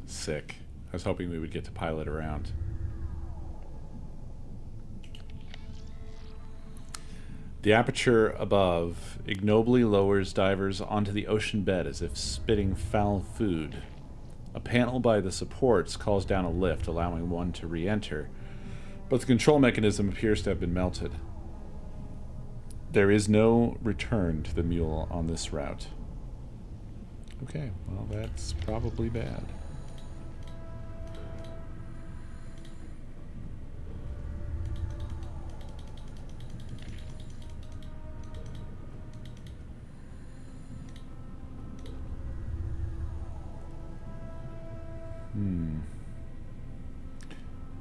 Sick. I was hoping we would get to pilot around. The aperture above ignobly lowers divers onto the ocean bed as if spitting foul food. A panel by the supports calls down a lift, allowing one to re-enter, but the control mechanism appears to have been melted. There is no return to the mule on this route. Okay, well, that's probably bad.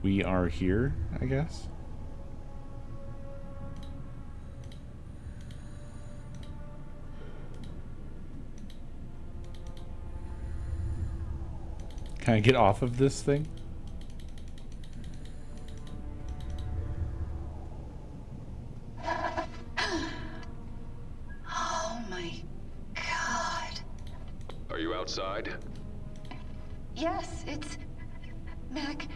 We are here, I guess. Can I get off of this thing? Oh my god. Are you outside? Yes, it's... Mac...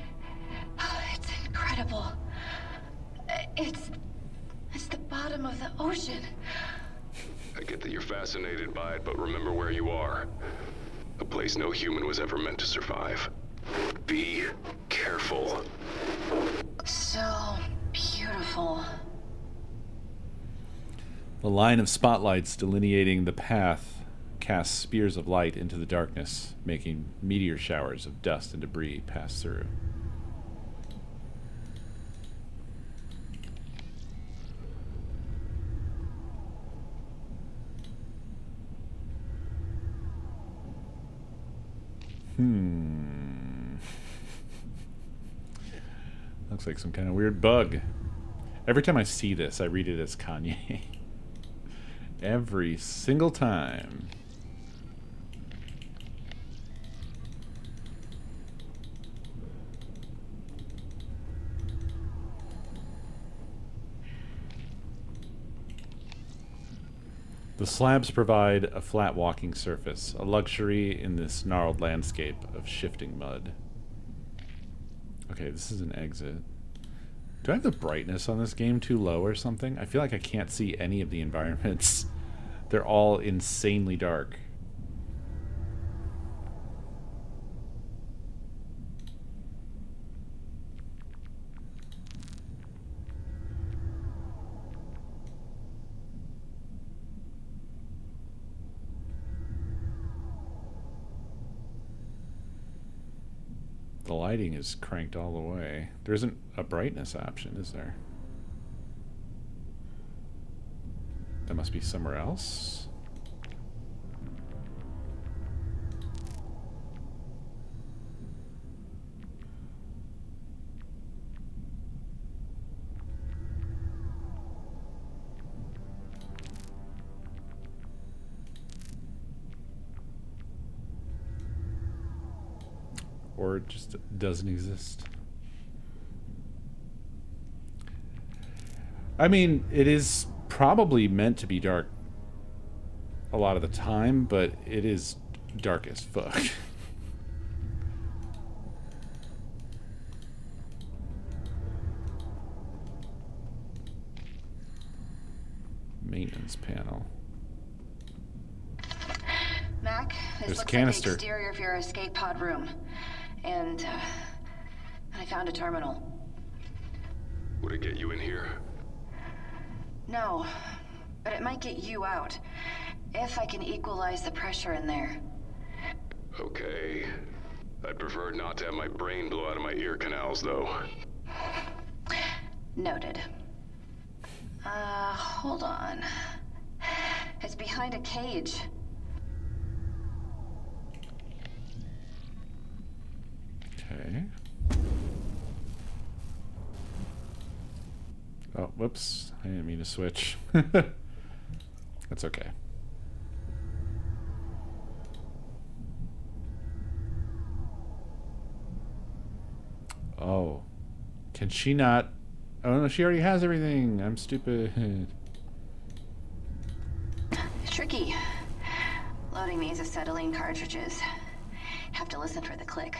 It's incredible. It's the bottom of the ocean. I get that you're fascinated by it, but remember where you are. A place no human was ever meant to survive. Be careful. So beautiful. The line of spotlights delineating the path casts spears of light into the darkness, making meteor showers of dust and debris pass through. Looks like some kind of weird bug. Every time I see this, I read it as Kanye. Every single time. The slabs provide a flat walking surface, a luxury in this gnarled landscape of shifting mud. Okay, this is an exit. Do I have the brightness on this game too low or something? I feel like I can't see any of the environments. They're all insanely dark. The lighting is cranked all the way. There isn't a brightness option, is there? That must be somewhere else. Or it just doesn't exist. I mean, it is probably meant to be dark a lot of the time, but it is dark as fuck. Maintenance panel. Mac, this There's a looks canister. like the exterior of your escape pod room. And, I found a terminal. Would it get you in here? No, but it might get you out. If I can equalize the pressure in there. Okay. I'd prefer not to have my brain blow out of my ear canals, though. Noted. Hold on. It's behind a cage. Okay. Oh, whoops. I didn't mean to switch. That's okay. Oh. Can she not? Oh, no, she already has everything. I'm stupid. Tricky. Loading these acetylene cartridges. Have to listen for the click.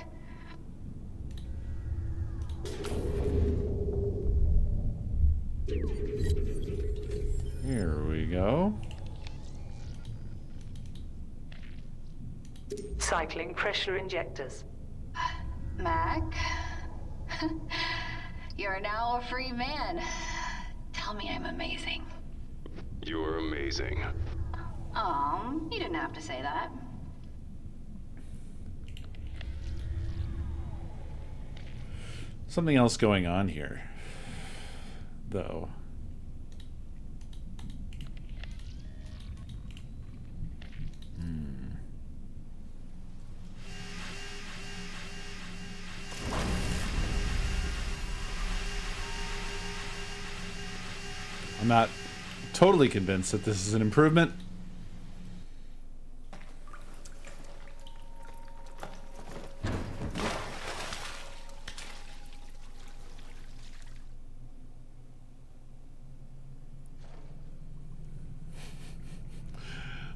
Here we go. Cycling pressure injectors. Mac? You're now a free man. Tell me I'm amazing. You're amazing. You didn't have to say that. Something else going on here, though. I'm not totally convinced that this is an improvement.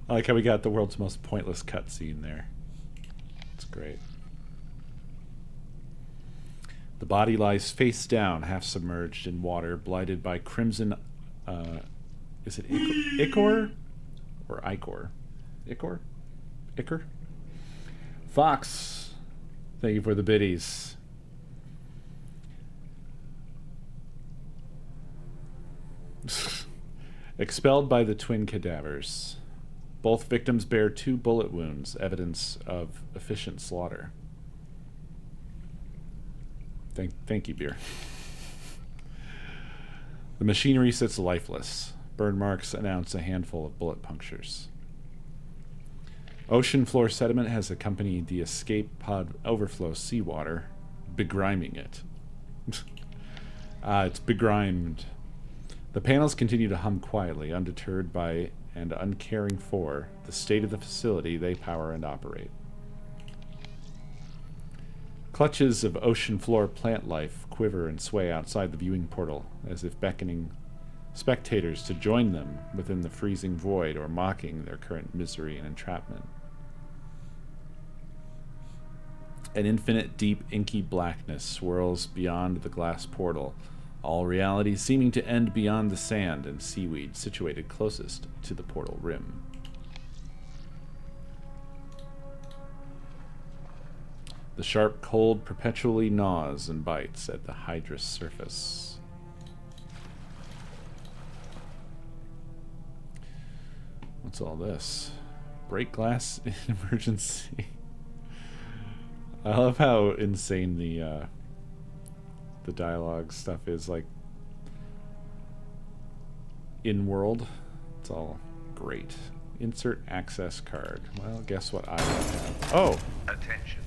I like how we got the world's most pointless cutscene there. It's great. The body lies face down, half submerged in water, blighted by crimson. Is it ichor? Or ichor? Ichor? Ichor? Fox, thank you for the biddies. Expelled by the twin cadavers. Both victims bear 2 bullet wounds, evidence of efficient slaughter. Thank you, beer. The machinery sits lifeless. Burn marks announce a handful of bullet punctures. Ocean floor sediment has accompanied the escape pod overflow seawater, begriming it. It's begrimed. The panels continue to hum quietly, undeterred by and uncaring for the state of the facility they power and operate. Clutches of ocean floor plant life quiver and sway outside the viewing portal, as if beckoning spectators to join them within the freezing void or mocking their current misery and entrapment. An infinite, deep, inky blackness swirls beyond the glass portal, all reality seeming to end beyond the sand and seaweed situated closest to the portal rim. The sharp cold perpetually gnaws and bites at the hydrous surface. What's all this? Break glass in emergency. I love how insane the dialogue stuff is, like, in world. It's all great. Insert access card. Well, guess what I have. Oh! Attention.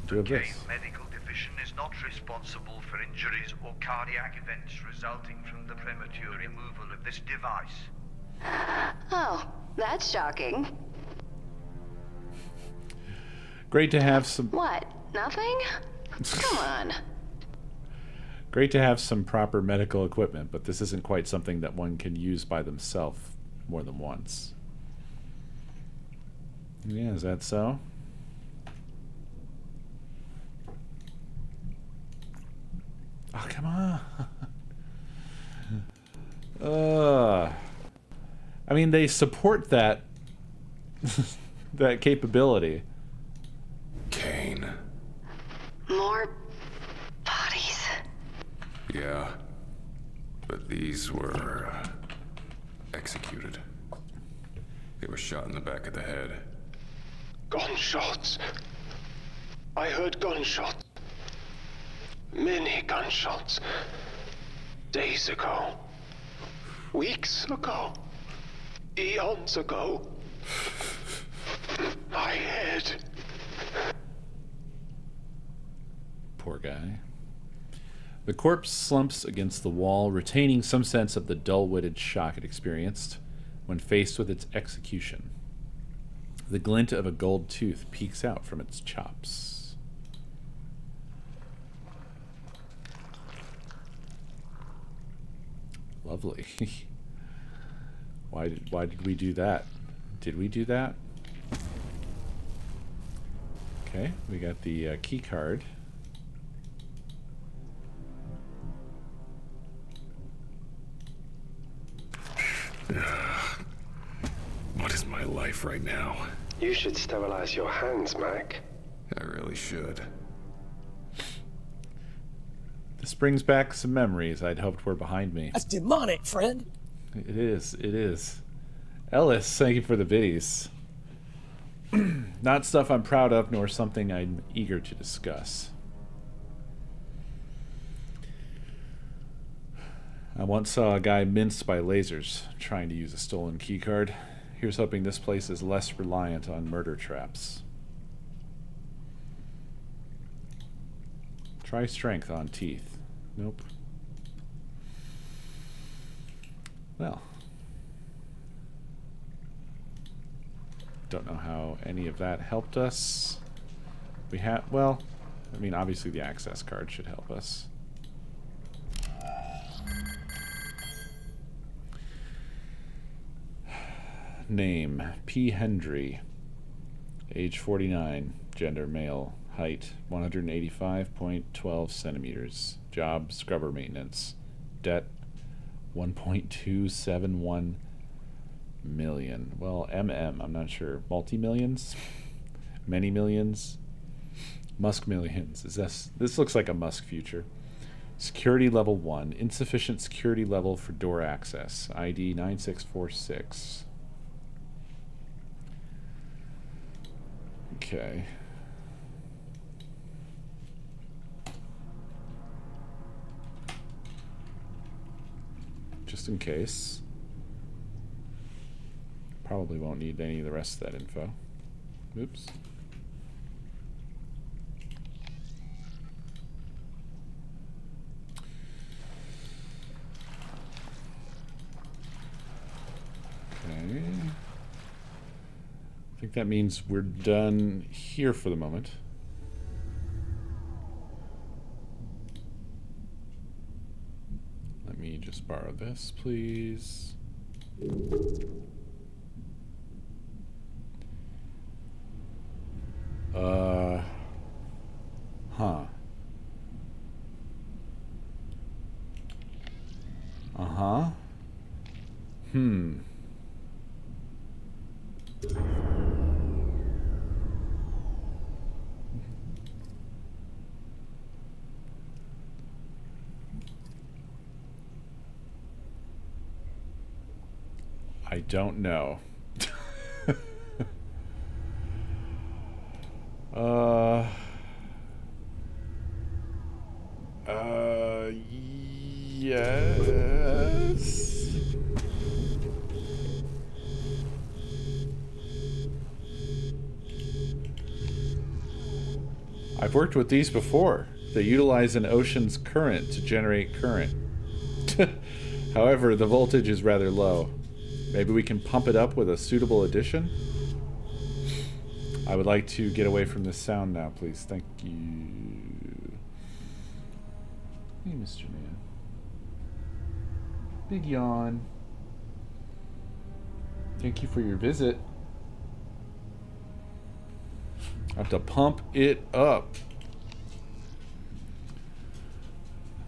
Do have The this. Kane Medical Division is not responsible for injuries or cardiac events resulting from the premature removal of this device. Oh, that's shocking. Great to have some... What? Nothing? Come on. Great to have some proper medical equipment, but this isn't quite something that one can use by themselves more than once. Yeah, is that so? Oh, come on. I mean, they support that that capability. Kane. More bodies. Yeah. But these were executed. They were shot in the back of the head. Gunshots. I heard gunshots. Many gunshots. Days ago. Weeks ago. Eons ago. My head. Poor guy. The corpse slumps against the wall, retaining some sense of the dull-witted shock it experienced when faced with its execution. The glint of a gold tooth peeks out from its chops. Lovely. Why did we do that? Did we do that? Okay, we got the key card. What is my life right now? You should sterilize your hands, Mac. I really should. This brings back some memories I'd hoped were behind me. That's demonic, friend. It is, it is. Ellis, thank you for the biddies. Not stuff I'm proud of, nor something I'm eager to discuss. I once saw a guy minced by lasers trying to use a stolen keycard. Here's hoping this place is less reliant on murder traps. Try strength on teeth. Nope. Well. Don't know how any of that helped us. We have, well, I mean, obviously the access card should help us. Name, P. Hendry. Age 49. Gender, male. Height, 185.12 centimeters. Job, scrubber maintenance. Debt, 1.271 million. Well, I'm not sure. Multi-millions? Many millions? Musk millions. This looks like a Musk future. Security level 1. Insufficient security level for door access. ID 9646. Okay. Just in case. Probably won't need any of the rest of that info. Oops. Okay. I think that means we're done here for the moment. Let me just borrow this, please. Huh. Uh-huh. I don't know. Yes. I've worked with these before. They utilize an ocean's current to generate current. However, the voltage is rather low. Maybe we can pump it up with a suitable addition? I would like to get away from this sound now, please. Thank you. Hey, Mr. Man. Big yawn. Thank you for your visit. I have to pump it up.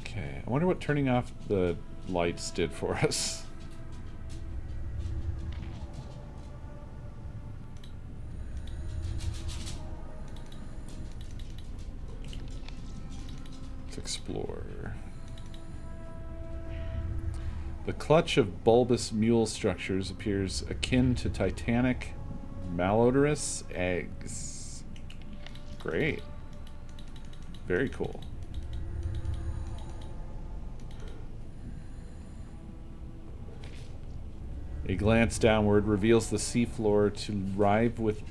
Okay, I wonder what turning off the lights did for us. Let's explore. The clutch of bulbous mule structures appears akin to titanic malodorous eggs. Great. Very cool. A glance downward reveals the seafloor to writhe with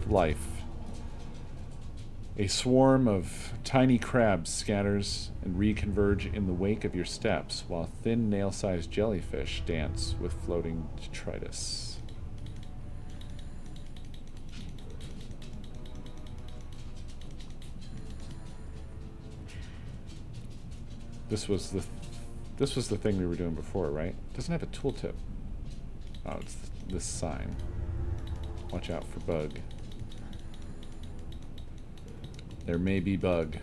life. A swarm of tiny crabs scatters and reconverge in the wake of your steps, while thin nail-sized jellyfish dance with floating detritus. This was the thing we were doing before, right? Doesn't have a tooltip. Oh, it's this sign. Watch out for bug. There may be bug.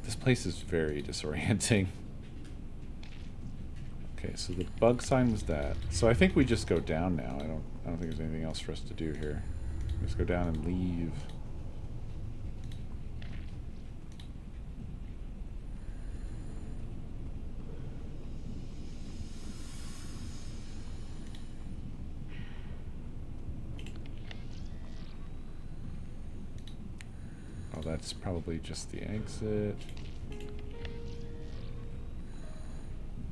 This place is very disorienting. Okay, so the bug sign was that. So I think we just go down now. I don't think there's anything else for us to do here. Let's go down and leave. that's probably just the exit.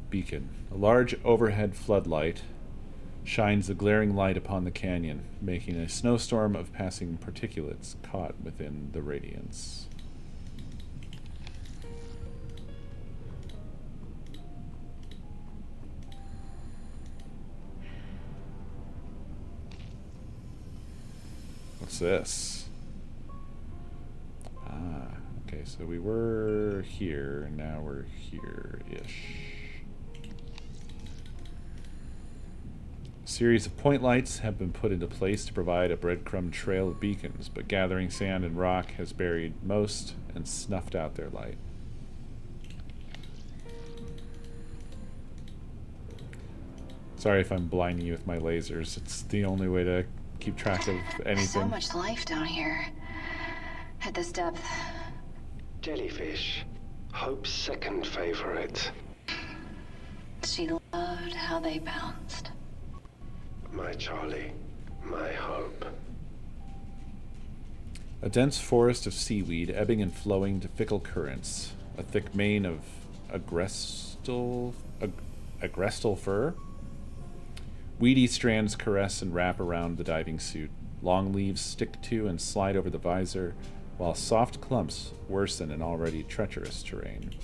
Beacon. A large overhead floodlight shines a glaring light upon the canyon, making a snowstorm of passing particulates caught within the radiance. What's this? Ah, okay, so we were here, and now we're here-ish. A series of point lights have been put into place to provide a breadcrumb trail of beacons, but gathering sand and rock has buried most and snuffed out their light. Sorry if I'm blinding you with my lasers. It's the only way to keep track of anything. So much life down here. At this depth. Jellyfish. Hope's second favorite. She loved how they bounced. My Charlie. My Hope. A dense forest of seaweed ebbing and flowing to fickle currents. A thick mane of agrestal fur. Weedy strands caress and wrap around the diving suit. Long leaves stick to and slide over the visor, while soft clumps worsen an already treacherous terrain.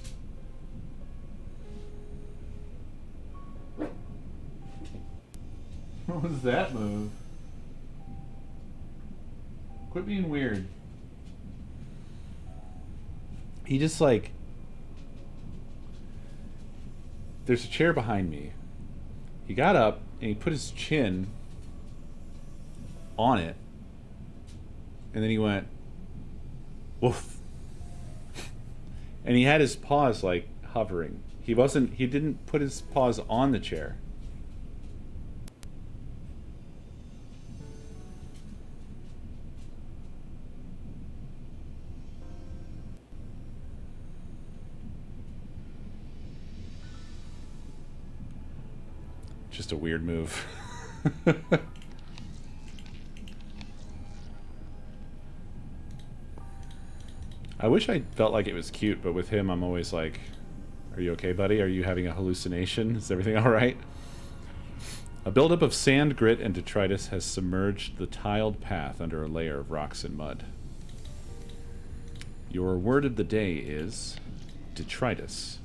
What was that move? Quit being weird. He just like... There's a chair behind me. He got up and he put his chin on it. And then he went, woof. And he had his paws like hovering. He didn't put his paws on the chair. Just a weird move. I wish I felt like it was cute, but with him I'm always like, are you okay, buddy? Are you having a hallucination? Is everything alright? A buildup of sand, grit, and detritus has submerged the tiled path under a layer of rocks and mud. Your word of the day is detritus.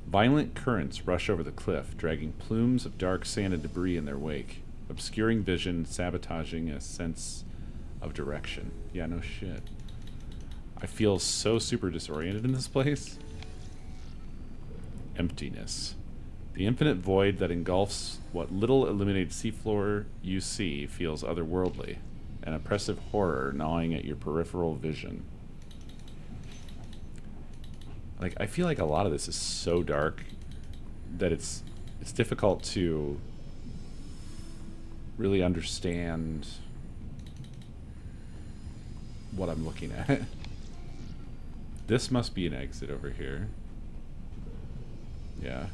Violent currents rush over the cliff, dragging plumes of dark sand and debris in their wake, obscuring vision, sabotaging a sense of direction. Yeah, no shit. I feel so super disoriented in this place. Emptiness. The infinite void that engulfs what little illuminated seafloor you see feels otherworldly, an oppressive horror gnawing at your peripheral vision. Like, I feel like a lot of this is so dark that it's difficult to really understand what I'm looking at. This must be an exit over here. Yeah.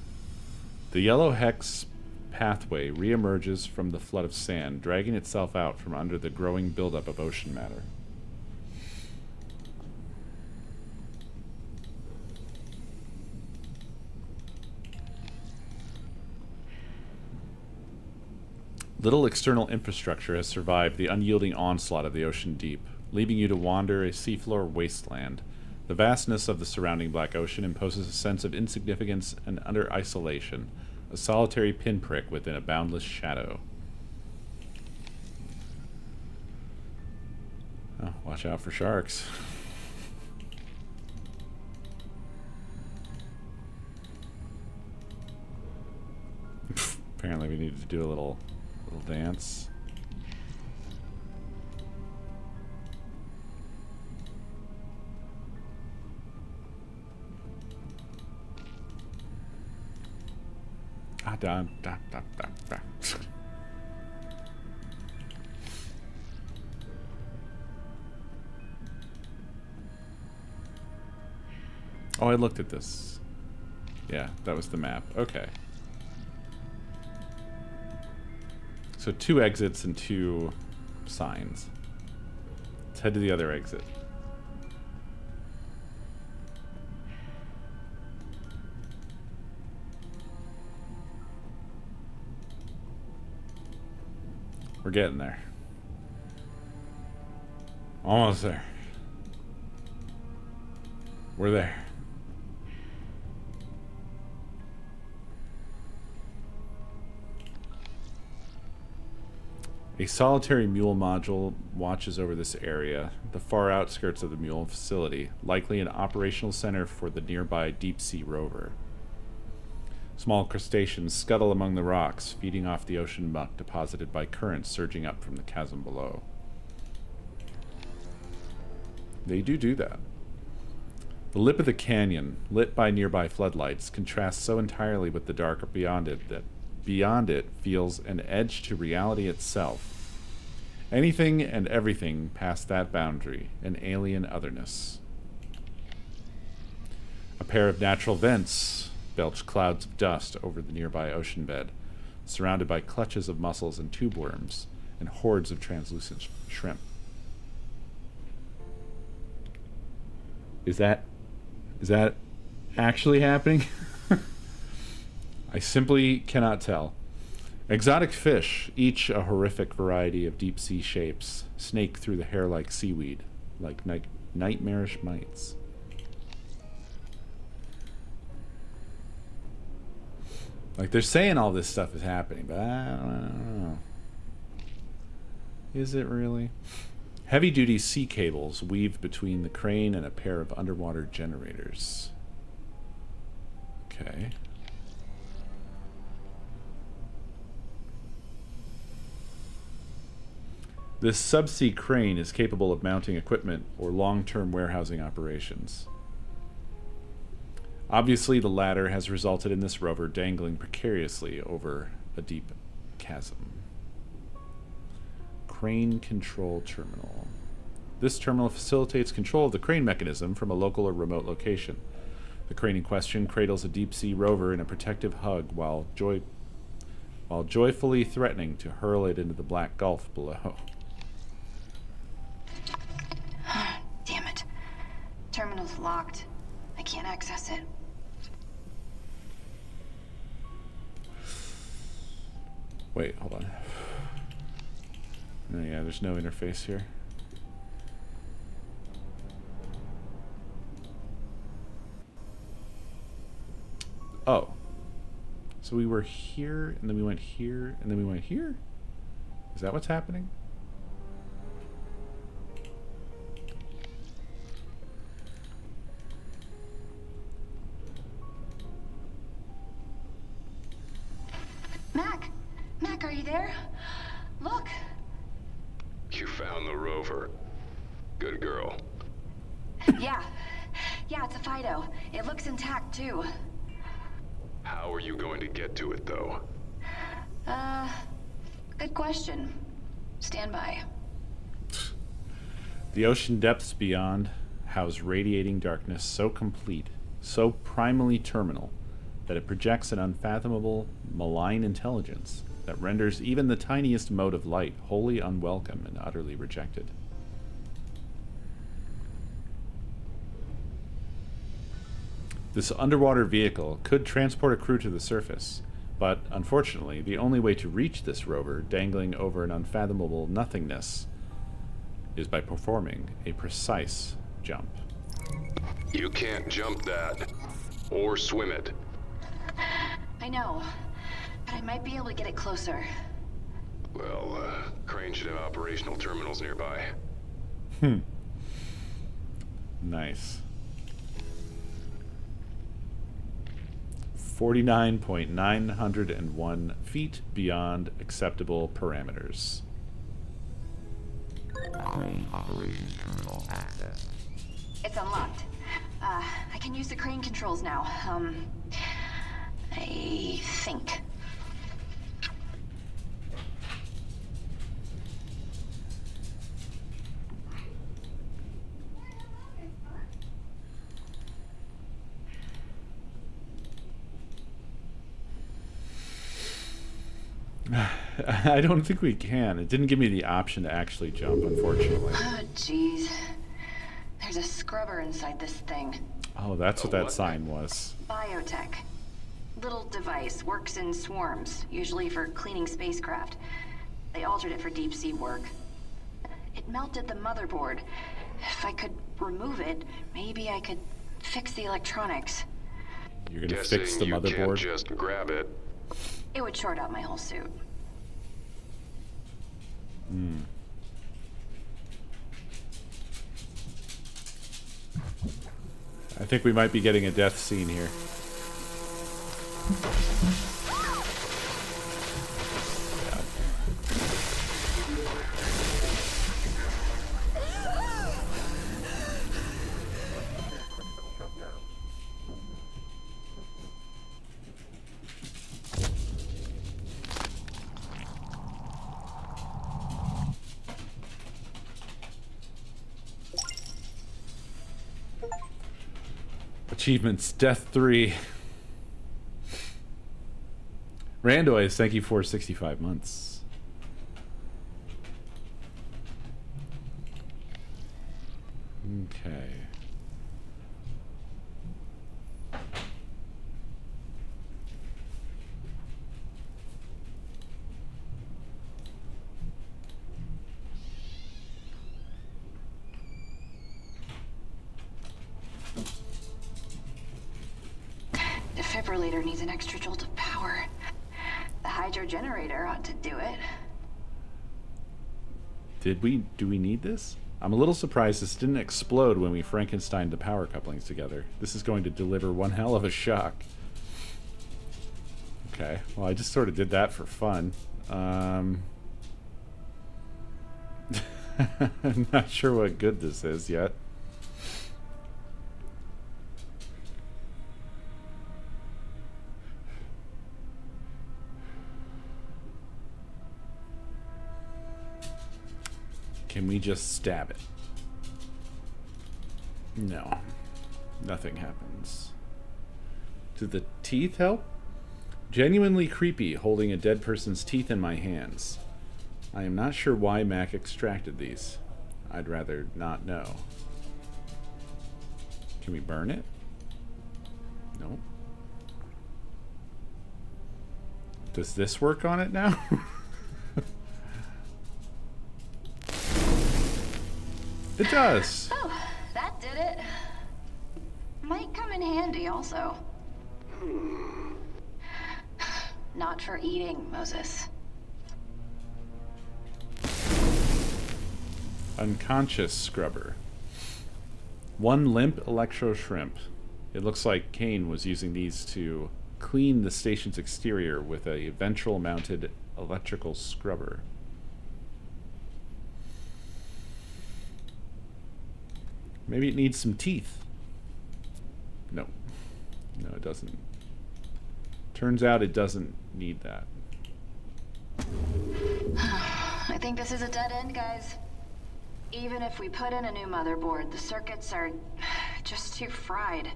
The yellow hex pathway reemerges from the flood of sand, dragging itself out from under the growing buildup of ocean matter. Little external infrastructure has survived the unyielding onslaught of the ocean deep, leaving you to wander a seafloor wasteland. The vastness of the surrounding black ocean imposes a sense of insignificance and utter isolation, a solitary pinprick within a boundless shadow. Oh, watch out for sharks. Apparently we needed to do a little dance. Oh, I looked at this. Yeah, that was the map. Okay. So 2 exits and 2 signs. Let's head to the other exit. We're getting there. Almost there. We're there. A solitary mule module watches over this area, the far outskirts of the mule facility, likely an operational center for the nearby deep-sea rover. Small crustaceans scuttle among the rocks, feeding off the ocean muck deposited by currents surging up from the chasm below. They do that. The lip of the canyon, lit by nearby floodlights, contrasts so entirely with the dark beyond it that beyond it feels an edge to reality itself. Anything and everything past that boundary, an alien otherness. A pair of natural vents belch clouds of dust over the nearby ocean bed, surrounded by clutches of mussels and tube worms and hordes of translucent shrimp. Is that actually happening? I simply cannot tell. Exotic fish, each a horrific variety of deep-sea shapes, snake through the hair-like seaweed, like nightmarish mites. Like, they're saying all this stuff is happening, but I don't know. Is it really? Heavy-duty sea cables weave between the crane and a pair of underwater generators. Okay. This subsea crane is capable of mounting equipment or long-term warehousing operations. Obviously, the latter has resulted in this rover dangling precariously over a deep chasm. Crane Control Terminal. This terminal facilitates control of the crane mechanism from a local or remote location. The crane in question cradles a deep-sea rover in a protective hug while joyfully threatening to hurl it into the black gulf below. Damn it. Terminal's locked. I can't access it. Wait, hold on. Oh, yeah, there's no interface here. Oh. So we were here, and then we went here, and then we went here? Is that what's happening? Mac, are you there? Look. You found the rover. Good girl. Yeah, it's a Fido. It looks intact, too. How are you going to get to it, though? Good question. Stand by. The ocean depths beyond house radiating darkness so complete, so primally terminal, that it projects an unfathomable, malign intelligence that renders even the tiniest mode of light wholly unwelcome and utterly rejected. This underwater vehicle could transport a crew to the surface, but unfortunately, the only way to reach this rover dangling over an unfathomable nothingness is by performing a precise jump. You can't jump that, or swim it. I know, but I might be able to get it closer. Well, Crane should have operational terminals nearby. Nice. 49.901 feet beyond acceptable parameters. Crane operations terminal access. It's unlocked. I can use the crane controls now. I think. I don't think we can. It didn't give me the option to actually jump, unfortunately. Oh, jeez. There's a scrubber inside this thing. Oh, that's what that sign was. Biotech. Little device, works in swarms, usually for cleaning spacecraft. They altered it for deep sea work. It melted the motherboard. If I could remove it, maybe I could fix the electronics. You're gonna fix the motherboard? You can't just grab it. It would short out my whole suit. Hmm. I think we might be getting a death scene here. Achievements, Death 3. Randoiz, thank you for 65 months. Okay. Defibrillator needs an extra jolt of power. The hydro generator ought to do it. Do we need this? I'm a little surprised this didn't explode when we Frankensteined the power couplings together. This is going to deliver one hell of a shock. Okay, well I just sort of did that for fun. I'm not sure what good this is yet. Can we just stab it? No. Nothing happens. Do the teeth help? Genuinely creepy, holding a dead person's teeth in my hands. I am not sure why Mac extracted these. I'd rather not know. Can we burn it? Nope. Does this work on it now? It does. Oh, that did it. Might come in handy also. Not for eating, Moses. Unconscious scrubber. One limp electro shrimp. It looks like Kane was using these to clean the station's exterior with a ventral mounted electrical scrubber. Maybe it needs some teeth. No. No, it doesn't. Turns out it doesn't need that. I think this is a dead end, guys. Even if we put in a new motherboard, the circuits are just too fried.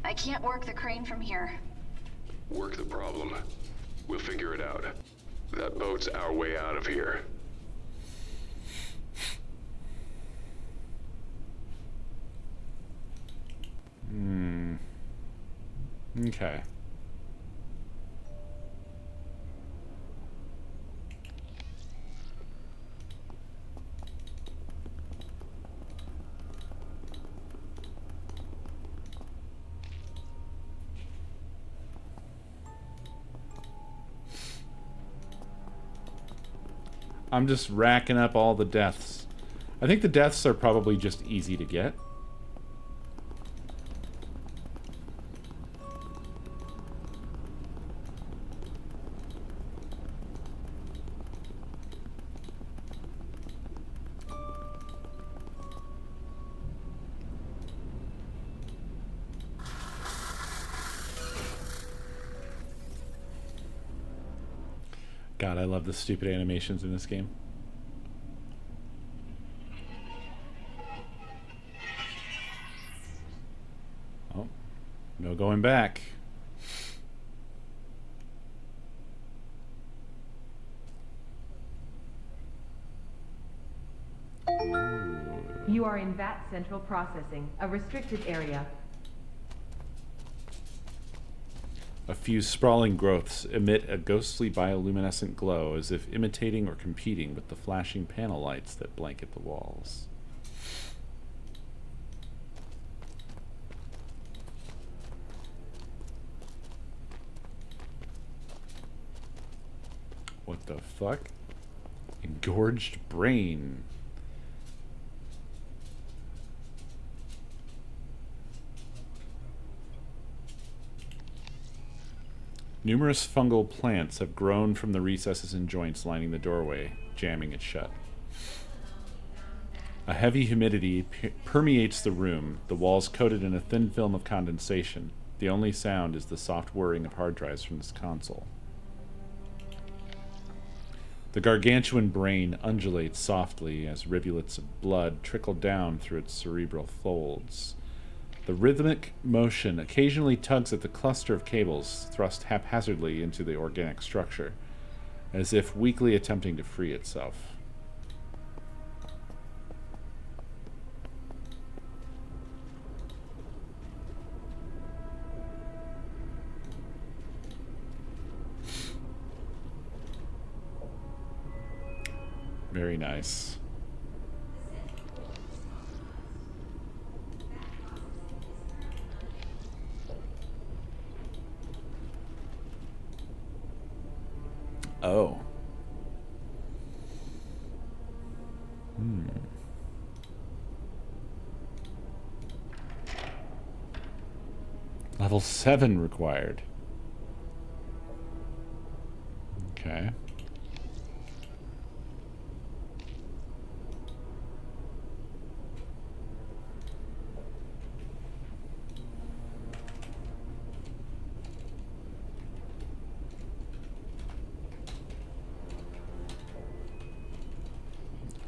I can't work the crane from here. Work the problem. We'll figure it out. That boat's our way out of here. Okay. I'm just racking up all the deaths. I think the deaths are probably just easy to get. God, I love the stupid animations in this game. Oh, no going back. You are in VAT Central Processing, a restricted area. A few sprawling growths emit a ghostly bioluminescent glow as if imitating or competing with the flashing panel lights that blanket the walls. What the fuck? Engorged brain. Numerous fungal plants have grown from the recesses and joints lining the doorway, jamming it shut. A heavy humidity permeates the room, the walls coated in a thin film of condensation. The only sound is the soft whirring of hard drives from this console. The gargantuan brain undulates softly as rivulets of blood trickle down through its cerebral folds. The rhythmic motion occasionally tugs at the cluster of cables thrust haphazardly into the organic structure, as if weakly attempting to free itself. Very nice. Oh. Level 7 required. Okay.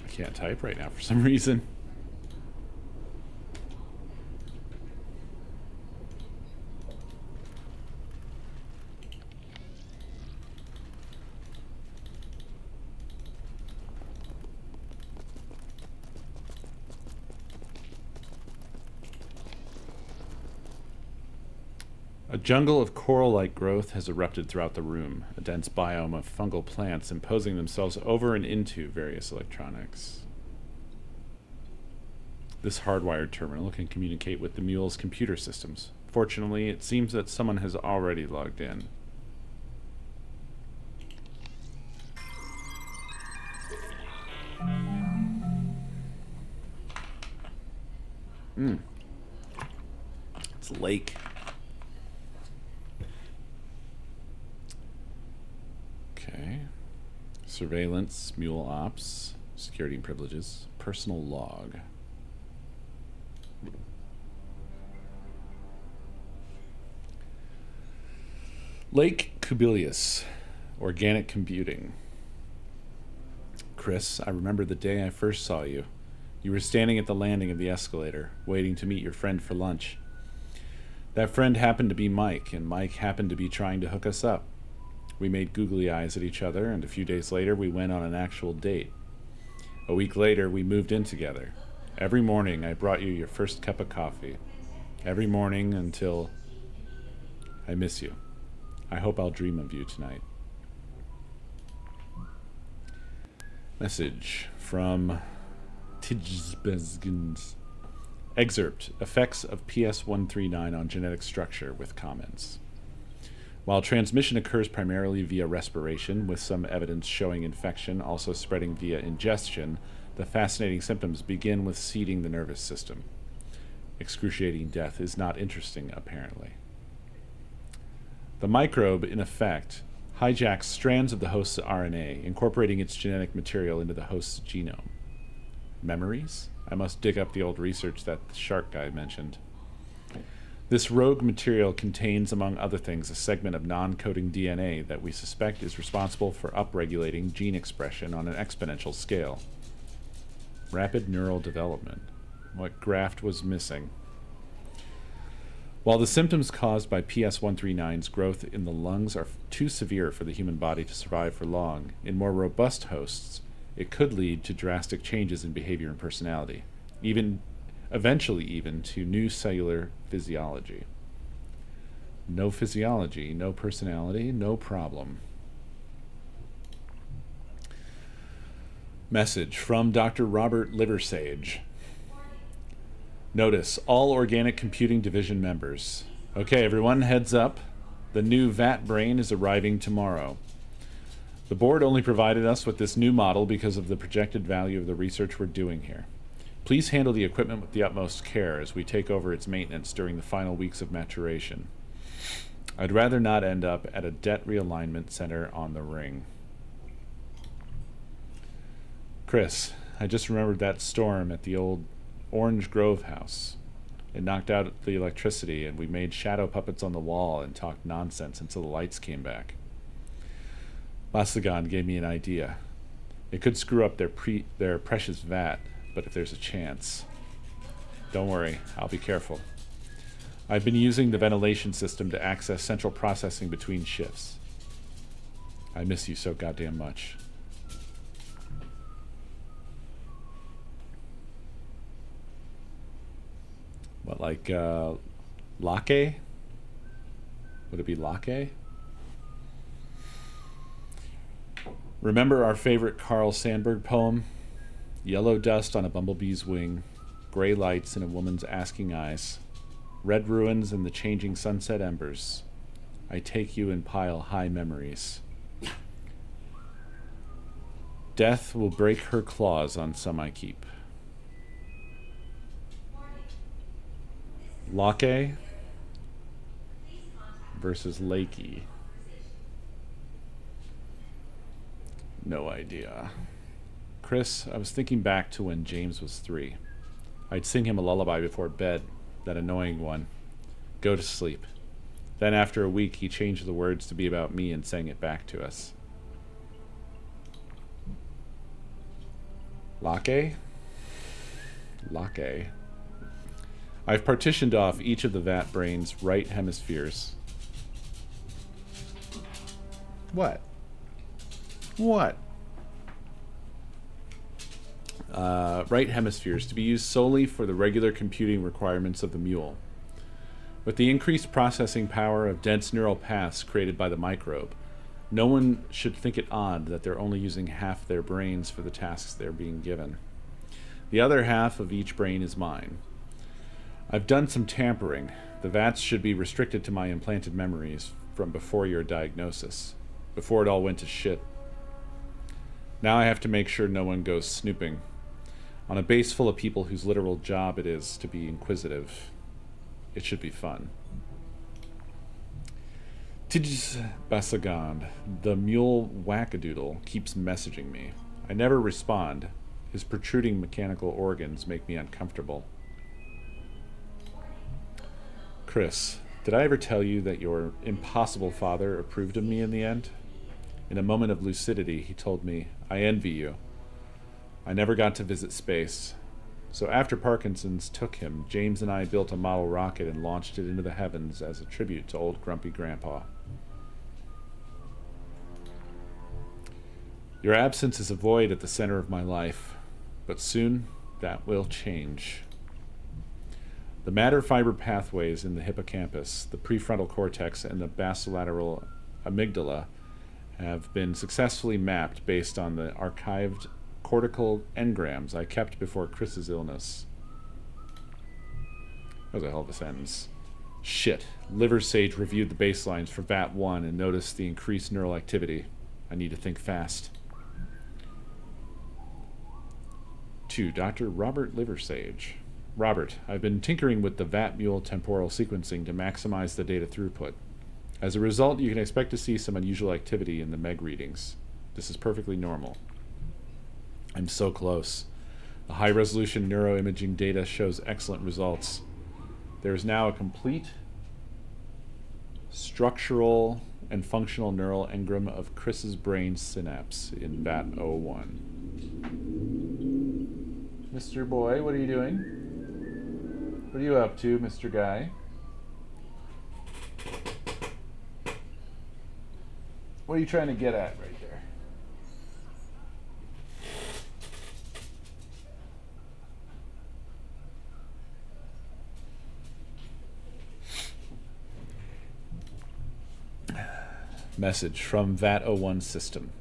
I can't type right now for some reason. A jungle of coral-like growth has erupted throughout the room, a dense biome of fungal plants imposing themselves over and into various electronics. This hardwired terminal can communicate with the mule's computer systems. Fortunately, it seems that someone has already logged in. It's Lake. Okay. Surveillance, mule ops, security and privileges, personal log. Lake Kubilius, organic computing. Chris, I remember the day I first saw you. You were standing at the landing of the escalator, waiting to meet your friend for lunch. That friend happened to be Mike, and Mike happened to be trying to hook us up. We made googly eyes at each other, and a few days later we went on an actual date. A week later we moved in together. Every morning I brought you your first cup of coffee. Every morning until... I miss you. I hope I'll dream of you tonight. Message from Tijsbezgens. Excerpt. Effects of PS-139 on genetic structure with comments. While transmission occurs primarily via respiration, with some evidence showing infection also spreading via ingestion, the fascinating symptoms begin with seeding the nervous system. Excruciating death is not interesting, apparently. The microbe, in effect, hijacks strands of the host's RNA, incorporating its genetic material into the host's genome. Memories? I must dig up the old research that shark guy mentioned. This rogue material contains, among other things, a segment of non-coding DNA that we suspect is responsible for upregulating gene expression on an exponential scale. Rapid neural development. What graft was missing? While the symptoms caused by PS-139's growth in the lungs are too severe for the human body to survive for long, in more robust hosts, it could lead to drastic changes in behavior and personality, eventually even to new cellular physiology. No physiology, no personality, no problem. Message from Dr. Robert Liversage. Notice, all Organic Computing Division members. Okay, everyone, heads up. The new VAT brain is arriving tomorrow. The board only provided us with this new model because of the projected value of the research we're doing here. Please handle the equipment with the utmost care as we take over its maintenance during the final weeks of maturation. I'd rather not end up at a debt realignment center on the ring. Chris, I just remembered that storm at the old Orange Grove house. It knocked out the electricity, and we made shadow puppets on the wall and talked nonsense until the lights came back. Basagan gave me an idea. It could screw up their precious vat, but if there's a chance. Don't worry, I'll be careful. I've been using the ventilation system to access central processing between shifts. I miss you so goddamn much. What, like, Lake? Would it be Lake? Remember our favorite Carl Sandburg poem? Yellow dust on a bumblebee's wing, gray lights in a woman's asking eyes, red ruins in the changing sunset embers. I take you and pile high memories. Death will break her claws on some I keep. Lake versus Lakey. No idea. Chris, I was thinking back to when James was 3. I'd sing him a lullaby before bed, that annoying one. Go to sleep. Then after a week, he changed the words to be about me and sang it back to us. Lake? Lake. I've partitioned off each of the vat brain's right hemispheres. What? What? Right hemispheres to be used solely for the regular computing requirements of the mule. With the increased processing power of dense neural paths created by the microbe, no one should think it odd that they're only using half their brains for the tasks they're being given. The other half of each brain is mine. I've done some tampering. The VATs should be restricted to my implanted memories from before your diagnosis, before it all went to shit. Now I have to make sure no one goes snooping on a base full of people whose literal job it is to be inquisitive. It should be fun. Tijs Basagand, the mule wackadoodle, keeps messaging me. I never respond. His protruding mechanical organs make me uncomfortable. Chris, did I ever tell you that your impossible father approved of me in the end? In a moment of lucidity, he told me, I envy you. I never got to visit space. So after Parkinson's took him, James and I built a model rocket and launched it into the heavens as a tribute to old grumpy grandpa. Your absence is a void at the center of my life, but soon that will change. The matter fiber pathways in the hippocampus, the prefrontal cortex, and the basolateral amygdala have been successfully mapped based on the archived cortical engrams I kept before Chris's illness. That was a hell of a sentence. Shit. Liversage reviewed the baselines for VAT1 and noticed the increased neural activity. I need to think fast. To Dr. Robert Liversage. Robert, I've been tinkering with the VAT mule temporal sequencing to maximize the data throughput. As a result, you can expect to see some unusual activity in the MEG readings. This is perfectly normal. I'm so close. The high-resolution neuroimaging data shows excellent results. There is now a complete structural and functional neural engram of Chris's brain synapse in VAT01. Mr. Boy, what are you doing? What are you up to, Mr. Guy? What are you trying to get at right there? Message from VAT-01 system.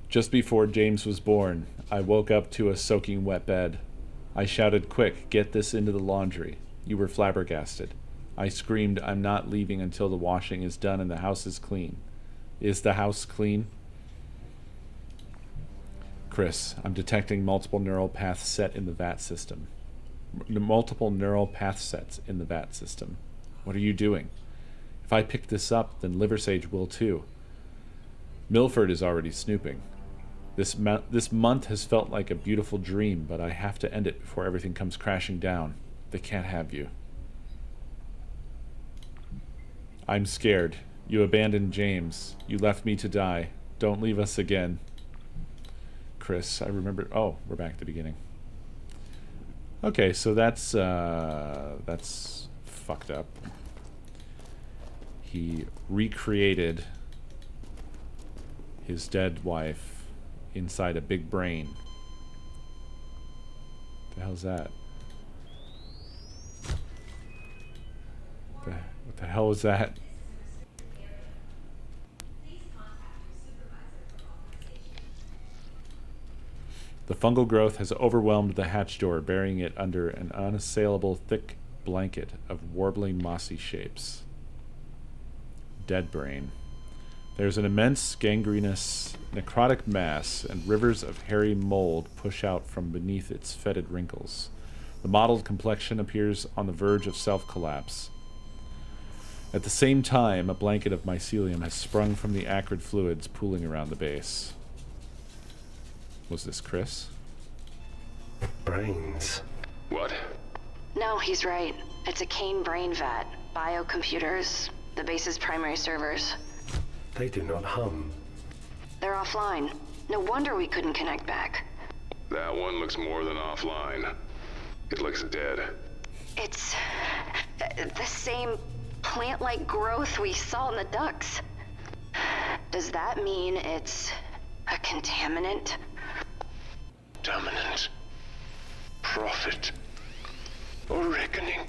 Just before James was born, I woke up to a soaking wet bed. I shouted, "Quick, get this into the laundry." You were flabbergasted. I screamed, "I'm not leaving until the washing is done and the house is clean." Is the house clean? Chris, I'm detecting multiple neural paths set in the VAT system. Multiple neural path sets in the VAT system. What are you doing? If I pick this up, then Liversage will too. Milford is already snooping. This month has felt like a beautiful dream, but I have to end it before everything comes crashing down. They can't have you. I'm scared. You abandoned James. You left me to die. Don't leave us again. Chris, I remember... Oh, we're back at the beginning. Okay, so that's fucked up. He recreated his dead wife inside a big brain. What the hell's that? What the hell is that? The fungal growth has overwhelmed the hatch door, burying it under an unassailable thick blanket of warbling mossy shapes. Dead brain. There's an immense gangrenous necrotic mass, and rivers of hairy mold push out from beneath its fetid wrinkles. The mottled complexion appears on the verge of self-collapse. At the same time, a blanket of mycelium has sprung from the acrid fluids pooling around the base. Was this Chris? Brains. What? No, he's right. It's a Kane brain vat. Biocomputers, the base's primary servers. They do not hum. They're offline. No wonder we couldn't connect back. That one looks more than offline. It looks dead. It's the same plant-like growth we saw in the ducts. Does that mean it's a contaminant? Dominant. Profit. Or reckoning.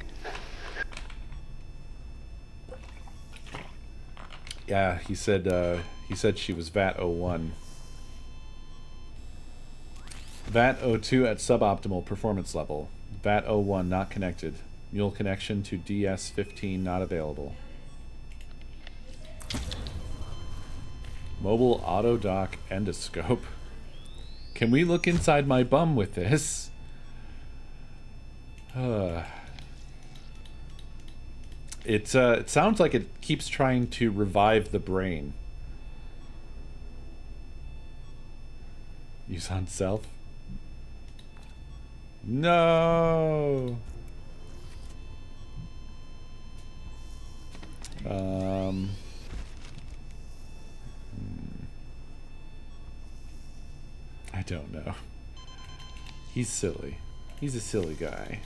Yeah, he said she was VAT-01. VAT-02 at suboptimal performance level. VAT-01 not connected. Mule connection to DS-15 not available. Mobile auto dock endoscope. Can we look inside my bum with this? It sounds like it keeps trying to revive the brain. Use on self? No! I don't know. He's silly. He's a silly guy.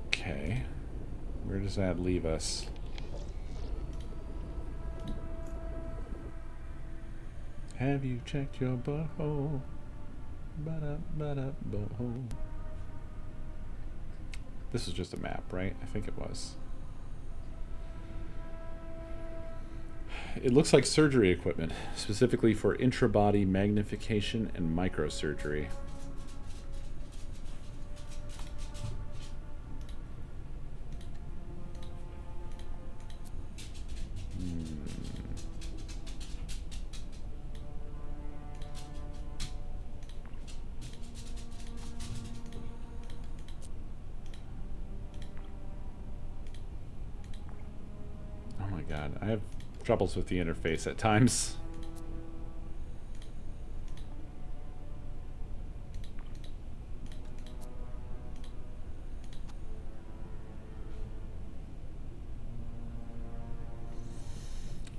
Okay. Where does that leave us? Have you checked your butthole? Butthole. This is just a map, right? I think it was. It looks like surgery equipment, specifically for intra-body magnification and microsurgery. Oh my god, I have troubles with the interface at times.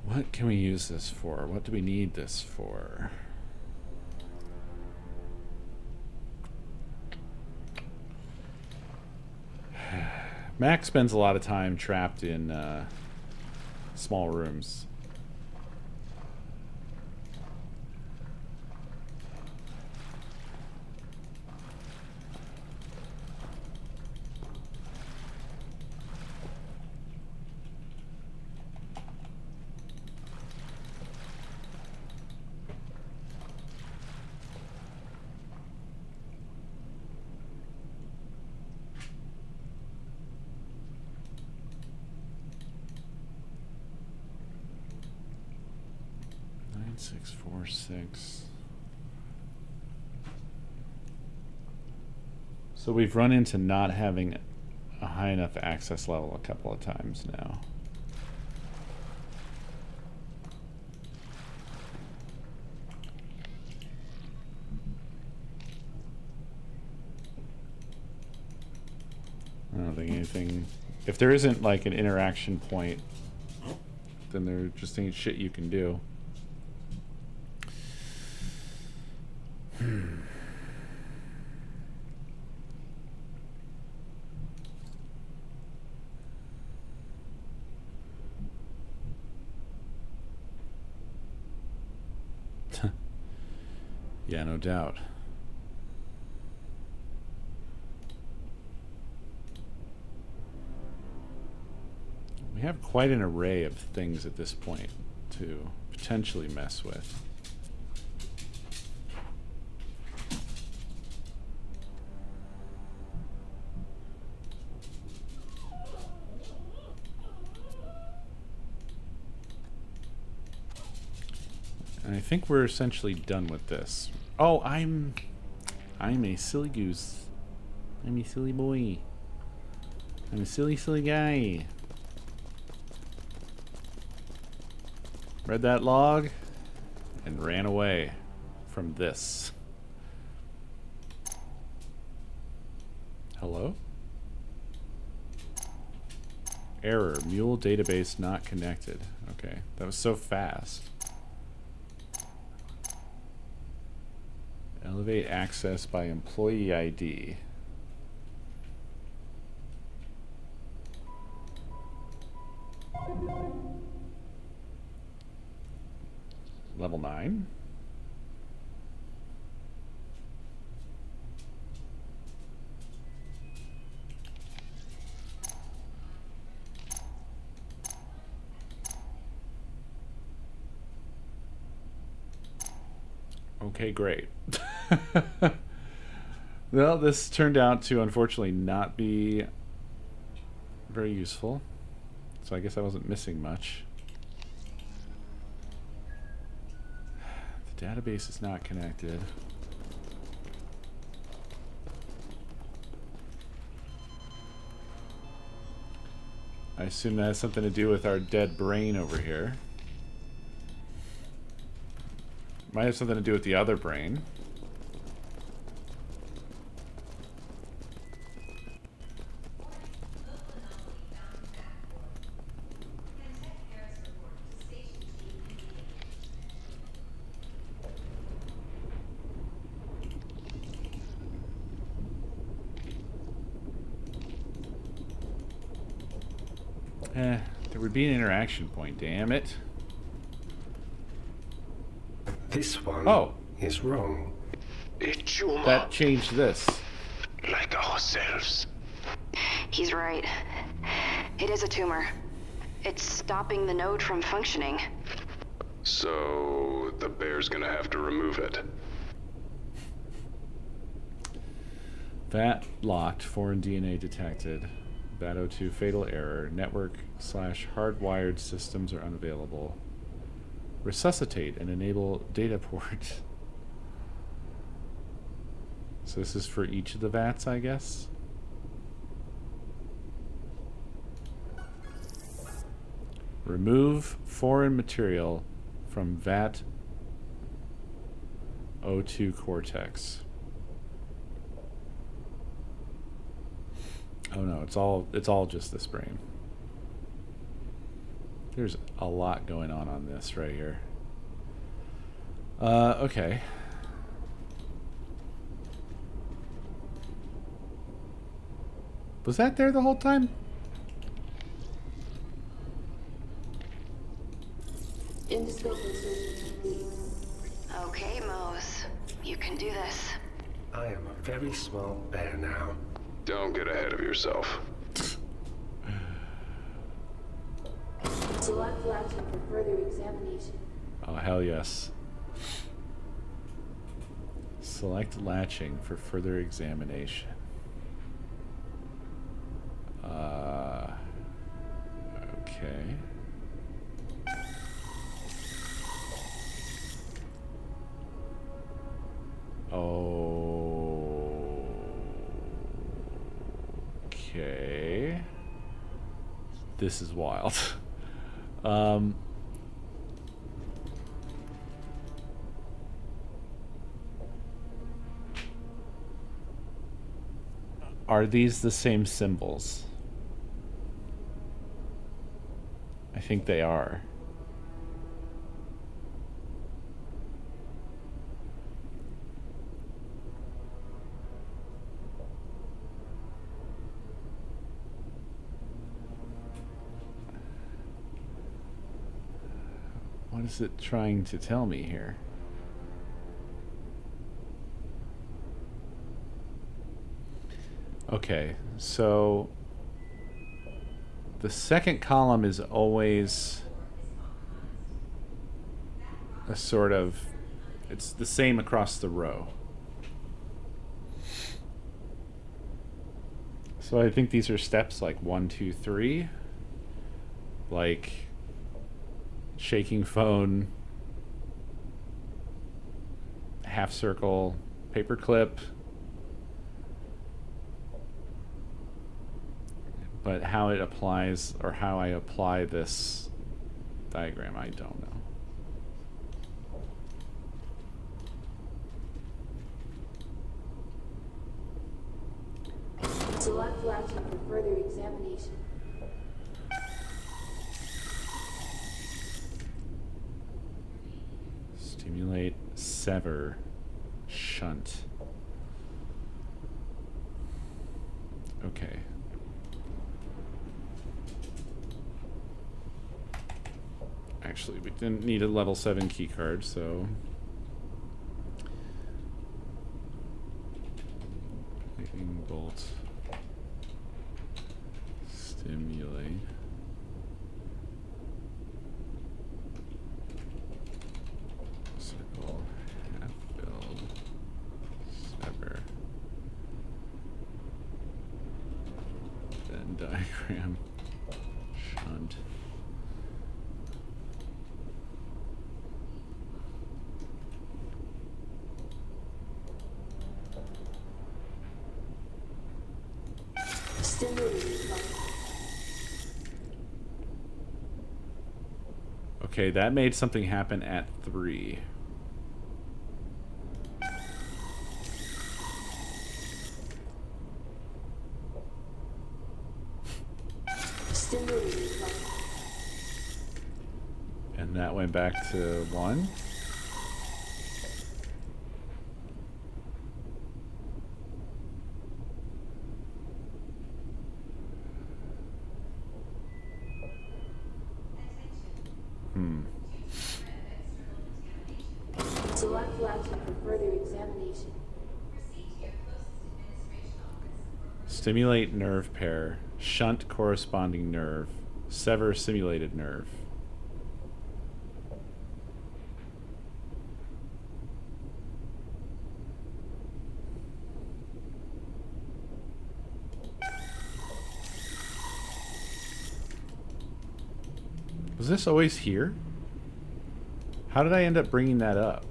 What can we use this for? What do we need this for? Mac spends a lot of time trapped in small rooms. Six, four, six. So we've run into not having a high enough access level a couple of times now. I don't think anything... If there isn't like an interaction point, then there just ain't shit you can do. Yeah, no doubt. We have quite an array of things at this point to potentially mess with. And I think we're essentially done with this. Oh, I'm a silly goose. I'm a silly boy. I'm a silly, silly guy. Read that log and ran away from this. Hello? Error. Mule database not connected. Okay, that was so fast. Elevate access by employee ID. Level 9. Okay, great. Well, this turned out to unfortunately not be very useful. So I guess I wasn't missing much. The database is not connected. I assume that has something to do with our dead brain over here. Might have something to do with the other brain. There would be an interaction point, damn it. This one is wrong. A tumor. That changed this. Like ourselves. He's right. It is a tumor. It's stopping the node from functioning. So the bear's gonna have to remove it. VAT locked, foreign DNA detected. VAT02 fatal error. Network/hardwired systems are unavailable. Resuscitate and enable data port. So this is for each of the VATs, I guess? Remove foreign material from VAT02 cortex. Oh no, it's all just this brain. There's a lot going on this right here. Okay. Was that there the whole time? Okay, Mose. You can do this. I am a very small bear now. Don't get ahead of yourself. Select latching for further examination. Oh, hell yes. Select latching for further examination. Okay. Okay. This is wild. Are these the same symbols? I think they are. What is it trying to tell me here? Okay, so the second column is always a sort of, it's the same across the row. So I think these are steps like 1, 2, 3, like shaking phone, half circle, paperclip. But how it applies, or how I apply this diagram, I don't know. Select latching for further examination. Stimulate, sever, shunt. Okay. Actually, we didn't need a level 7 key card, so lightning bolt, stimulate, circle, half build, sever, Venn diagram, shunt. Okay, that made something happen at 3. And that went back to 1. Select latching for further examination. Stimulate nerve pair, shunt corresponding nerve, sever simulated nerve. Was this always here? How did I end up bringing that up?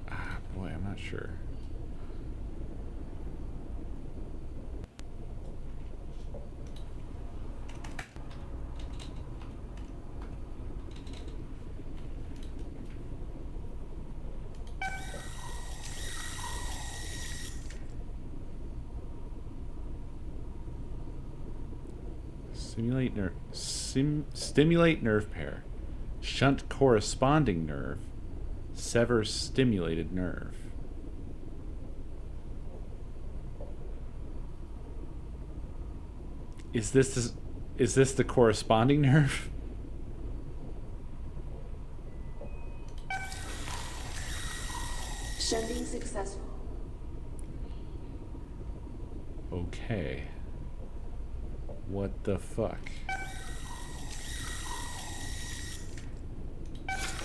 Ah, boy, I'm not sure. Stimulate nerve pair. Shunt corresponding nerve. Sever stimulated nerve. Is this the corresponding nerve? Shunting successful. Okay. What the fuck?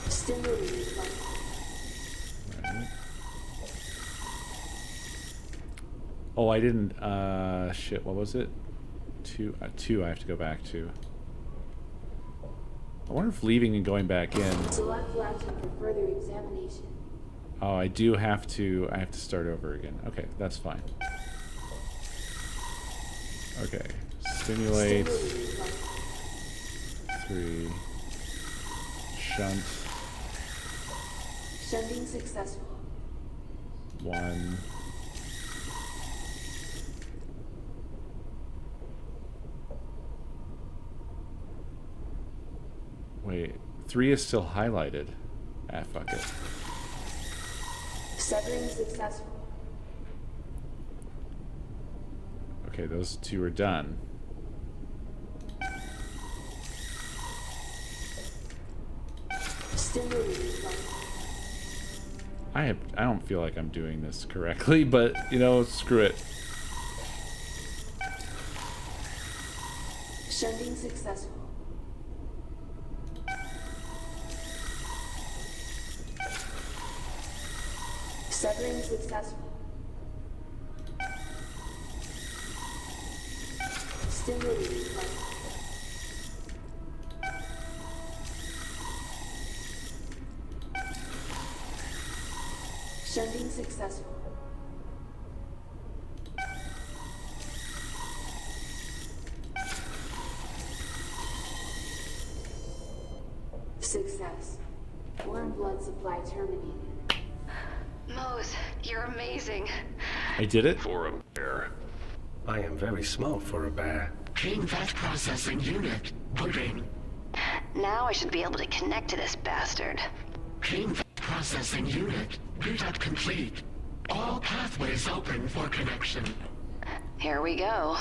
Stimulating light. Right. Oh, I didn't. Shit. What was it? Two. I have to go back to. I wonder if leaving and going back in. Select latching for further examination. Oh, I do have to. I have to start over again. Okay, that's fine. Okay. Stimulate. 3. Shunt. Shunting successful. 1. Wait, 3 is still highlighted. Ah, fuck it. Severing successful. Okay, those 2 are done. Stimulating light. I don't feel like I'm doing this correctly, but you know, screw it. Shunting successful. Severing successful. Stimulating light. Shunting successful. Success. Warm blood supply terminated. Mose, you're amazing. I did it? For a bear. I am very small for a bear. Clean fat processing unit. Booting. Now I should be able to connect to this bastard. Clean fat processing unit. Boot up complete. All pathways open for connection. Here we go.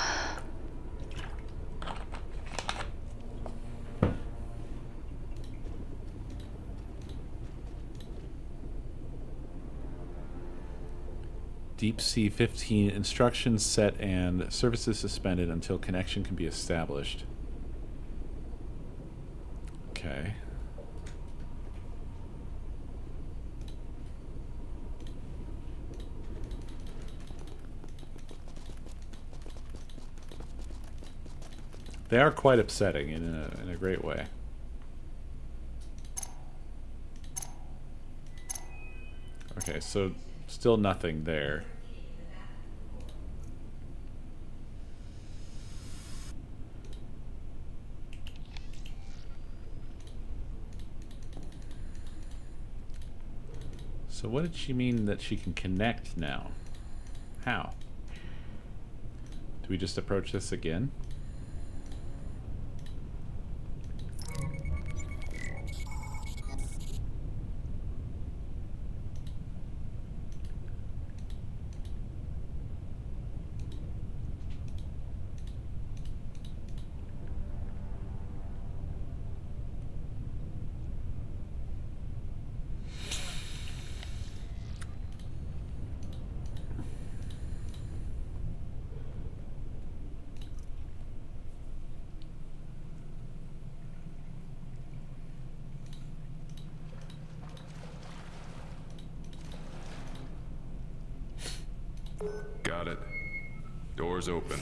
Deep Sea 15 instructions set and services suspended until connection can be established. Okay. They are quite upsetting in a great way. Okay, so still nothing there. So what did she mean that she can connect now? How? Do we just approach this again? Got it. Doors open.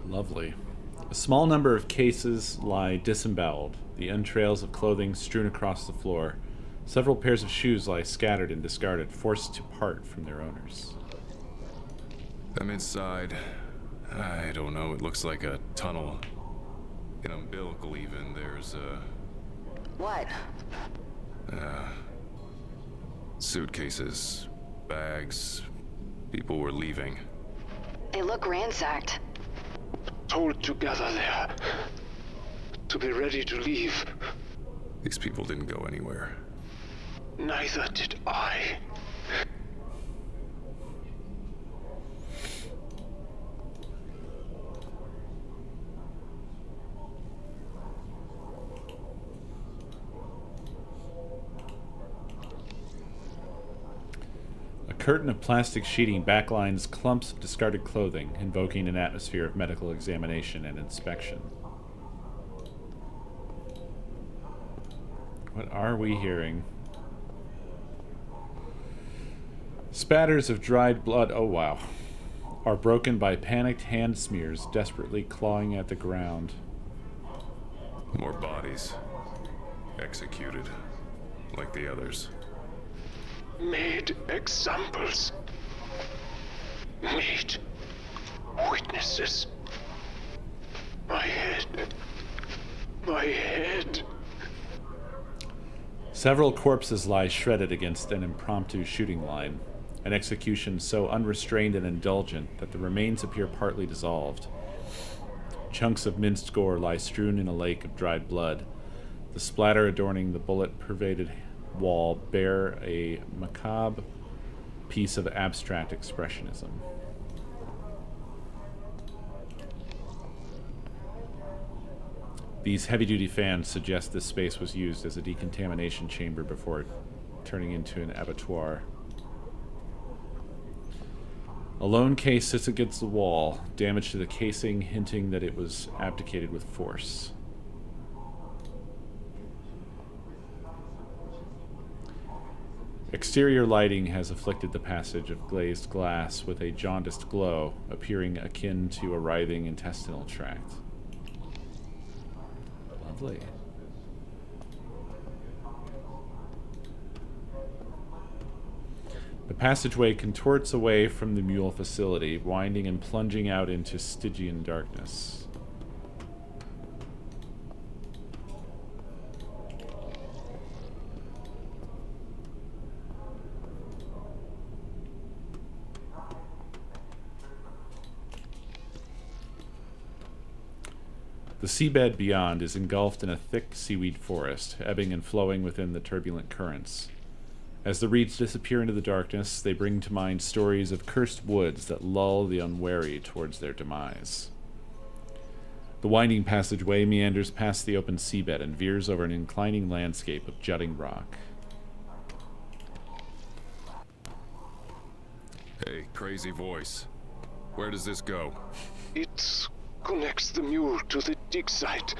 Lovely. A small number of cases lie disemboweled, the entrails of clothing strewn across the floor. Several pairs of shoes lie scattered and discarded, forced to part from their owners. I'm inside. I don't know, it looks like a tunnel. In umbilical even, there's What? suitcases, bags. People were leaving. They look ransacked. Hold together there. To be ready to leave. These people didn't go anywhere. Neither did I. A curtain of plastic sheeting backlines clumps of discarded clothing, invoking an atmosphere of medical examination and inspection. What are we hearing? Spatters of dried blood, oh wow, are broken by panicked hand smears desperately clawing at the ground. More bodies. Executed. Like the others. Made examples. Made witnesses. My head. My head. Several corpses lie shredded against an impromptu shooting line, an execution so unrestrained and indulgent that the remains appear partly dissolved. Chunks of minced gore lie strewn in a lake of dried blood. The splatter adorning the bullet-pervaded wall bear a macabre piece of abstract expressionism. These heavy-duty fans suggest this space was used as a decontamination chamber before turning into an abattoir. A lone case sits against the wall, damage to the casing hinting that it was abdicated with force. Exterior lighting has afflicted the passage of glazed glass with a jaundiced glow, appearing akin to a writhing intestinal tract. Lovely. The passageway contorts away from the mule facility, winding and plunging out into Stygian darkness. The seabed beyond is engulfed in a thick seaweed forest, ebbing and flowing within the turbulent currents. As the reeds disappear into the darkness, they bring to mind stories of cursed woods that lull the unwary towards their demise. The winding passageway meanders past the open seabed and veers over an inclining landscape of jutting rock. Hey, crazy voice. Where does this go? It connects the mule to the dig site.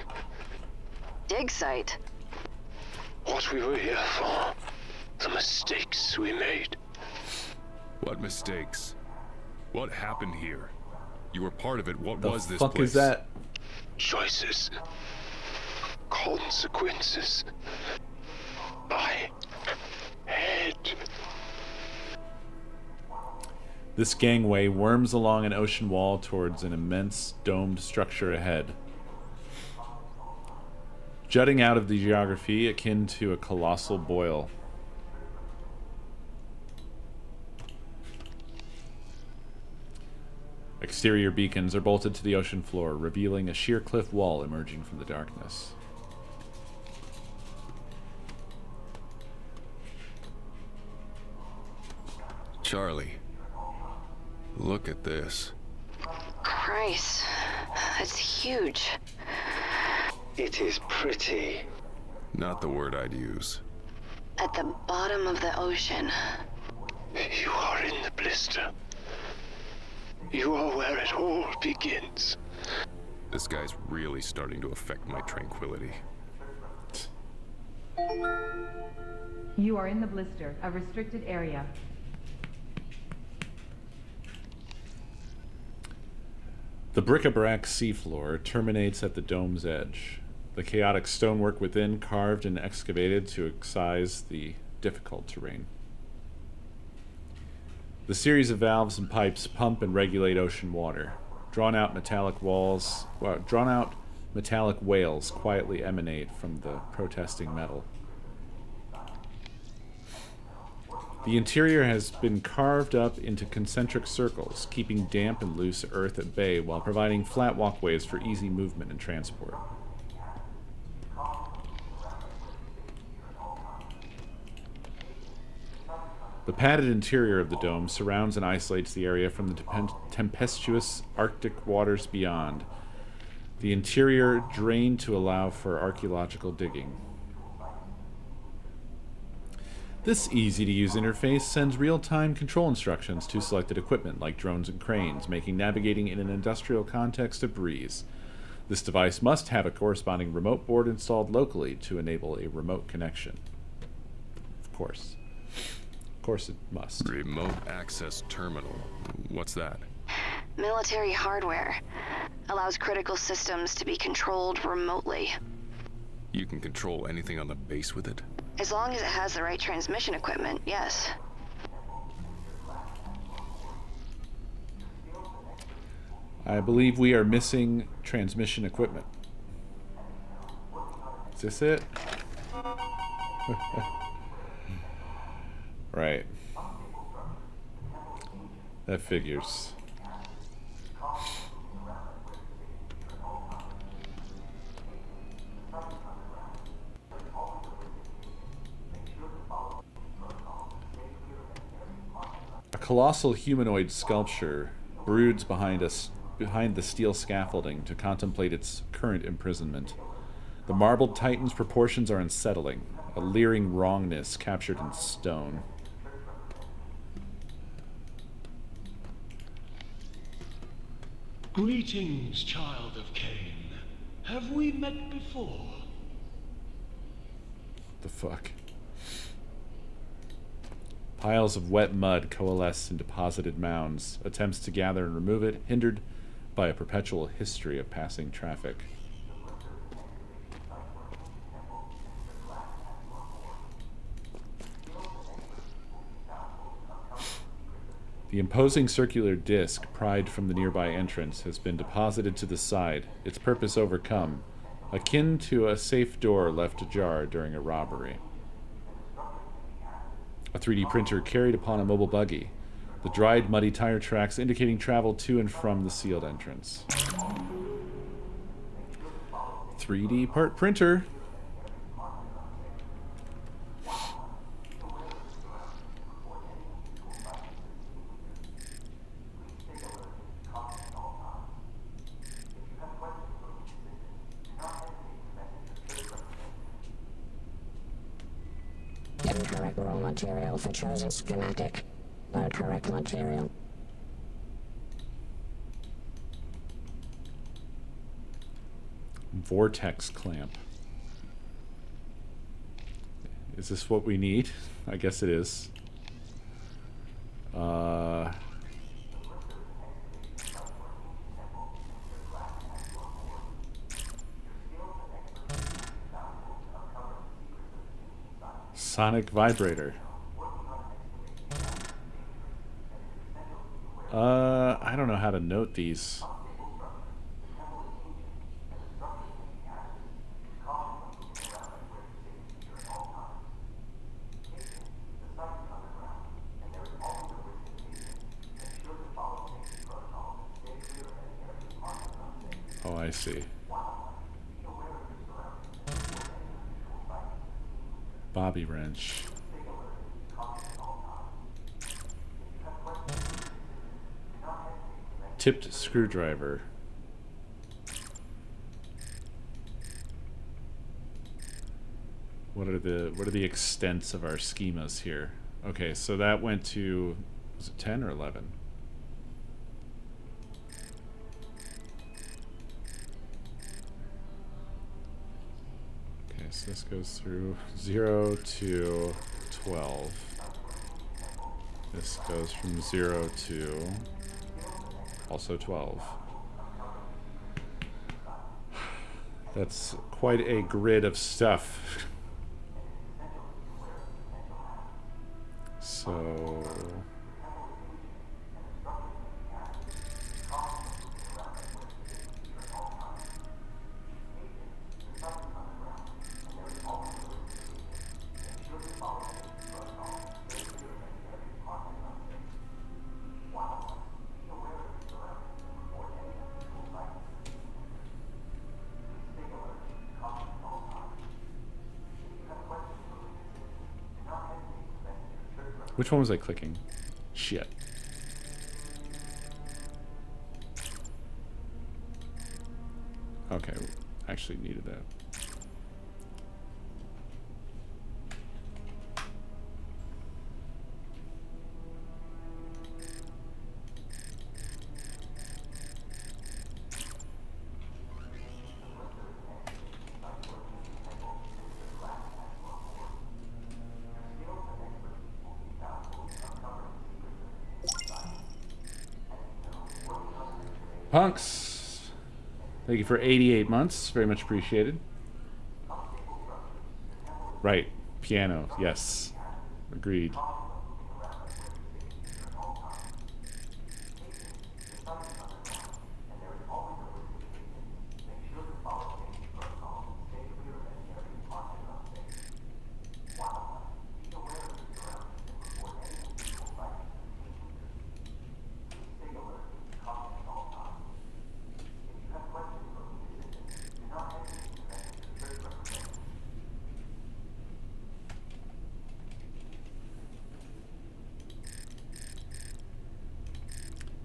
Dig site? What we were here for. The mistakes we made. What mistakes? What happened here? You were part of it. What The was this fuck place? is that? Choices. Consequences. My head. This gangway worms along an ocean wall towards an immense domed structure ahead. Jutting out of the geography akin to a colossal boil. Exterior beacons are bolted to the ocean floor, revealing a sheer cliff wall emerging from the darkness. Charlie, look at this. Christ, it's huge. It is pretty. Not the word I'd use. At the bottom of the ocean. You are in the blister. You are where it all begins. This guy's really starting to affect my tranquility. You are in the blister, a restricted area. The bric-a-brac seafloor terminates at the dome's edge. The chaotic stonework within carved and excavated to excise the difficult terrain. The series of valves and pipes pump and regulate ocean water. Drawn out metallic whales quietly emanate from the protesting metal. The interior has been carved up into concentric circles, keeping damp and loose earth at bay while providing flat walkways for easy movement and transport. The padded interior of the dome surrounds and isolates the area from the tempestuous Arctic waters beyond. The interior drained to allow for archaeological digging. This easy-to-use interface sends real-time control instructions to selected equipment like drones and cranes, making navigating in an industrial context a breeze. This device must have a corresponding remote board installed locally to enable a remote connection. Of course. Of course it must. Remote access terminal. What's that? Military hardware. Allows critical systems to be controlled remotely. You can control anything on the base with it? As long as it has the right transmission equipment, yes. I believe we are missing transmission equipment. Is this it? Right. That figures. A colossal humanoid sculpture broods behind the steel scaffolding to contemplate its current imprisonment. The marbled titan's proportions are unsettling, a leering wrongness captured in stone. Greetings, child of Cain. Have we met before? The fuck? Piles of wet mud coalesce in deposited mounds. Attempts to gather and remove it, hindered by a perpetual history of passing traffic. The imposing circular disc pried from the nearby entrance has been deposited to the side, its purpose overcome, akin to a safe door left ajar during a robbery. A 3D printer carried upon a mobile buggy, the dried, muddy tire tracks indicating travel to and from the sealed entrance. 3D part printer. Incorrect raw material for chosen schematic. Load correct material. Vortex clamp. Is this what we need? I guess it is. Sonic vibrator. I don't know how to note these. Oh, I see. Bobby wrench. Tipped screwdriver. What are the extents of our schemas here? Okay, so that went to, was it 10 or 11? Okay, so this goes through 0 to 12. This goes from 0 to also 12. That's quite a grid of stuff. So Which one was I clicking? Shit. Okay, actually needed that. Punks, thank you for 88 months. Very much appreciated. Right. Piano. Yes. Agreed.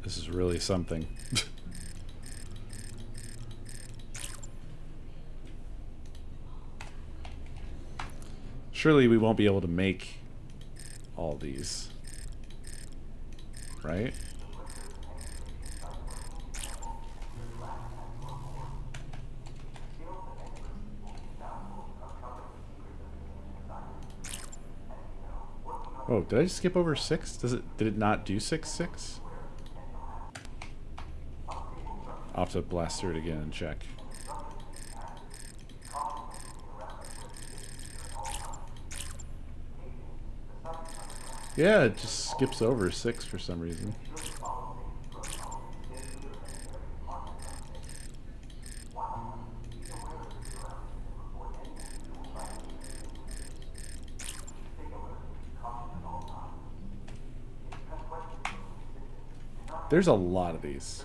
This is really something. Surely we won't be able to make all these, right? Oh, did I just skip over 6? Did it not do 6? I'll have to blast through it again and check. Yeah, it just skips over 6 for some reason. There's a lot of these.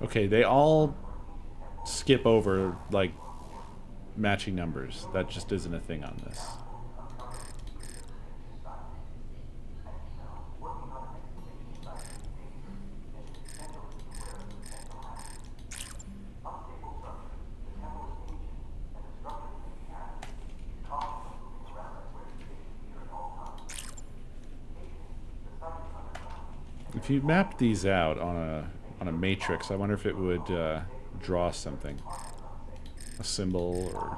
Okay, they all skip over, like, matching numbers. That just isn't a thing on this. If you mapped these out on a matrix, I wonder if it would draw something. A symbol or...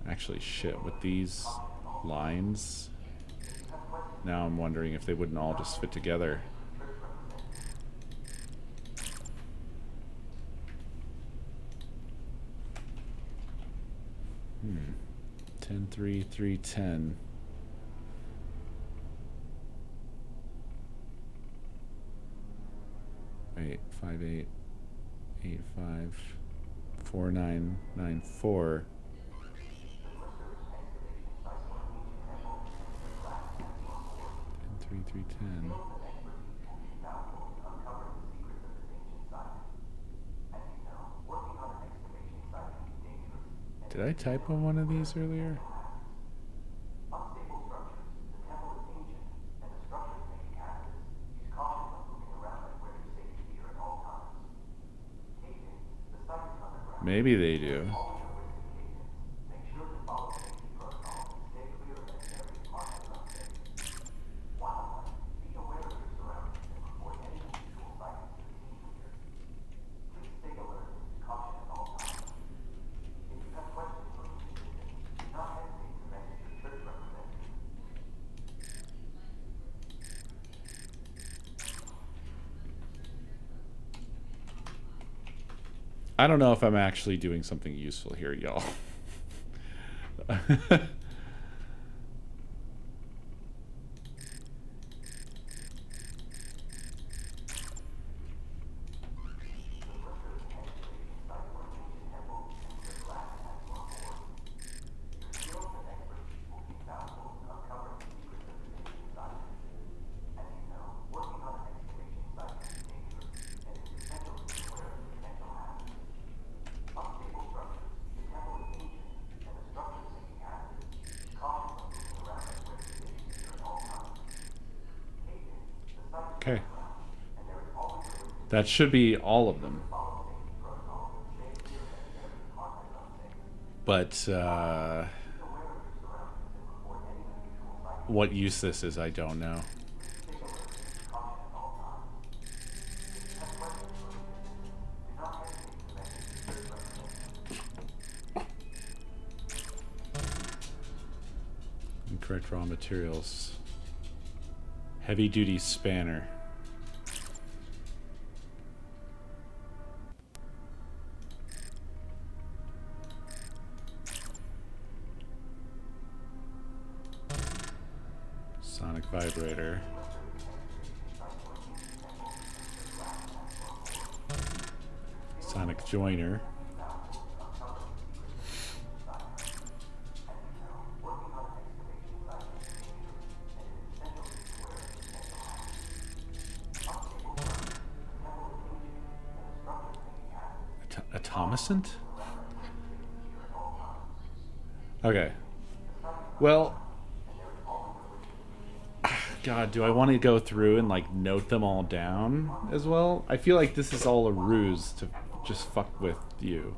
Actually, shit, with these lines, now I'm wondering if they wouldn't all just fit together. Hmm. 10, 3, 3, 10. Wait, 5, 8, 8, 5, 4, 9, 9, 4. 10, 3, 3, 10. Did I type on one of these earlier? Maybe they do. I don't know if I'm actually doing something useful here, y'all. Okay. That should be all of them. But what use this is, I don't know. Incorrect raw materials. Heavy duty spanner. Sonic vibrator. Sonic joiner. Atomicent? Okay. Well, God, do I want to go through and like note them all down as well? I feel like this is all a ruse to just fuck with you.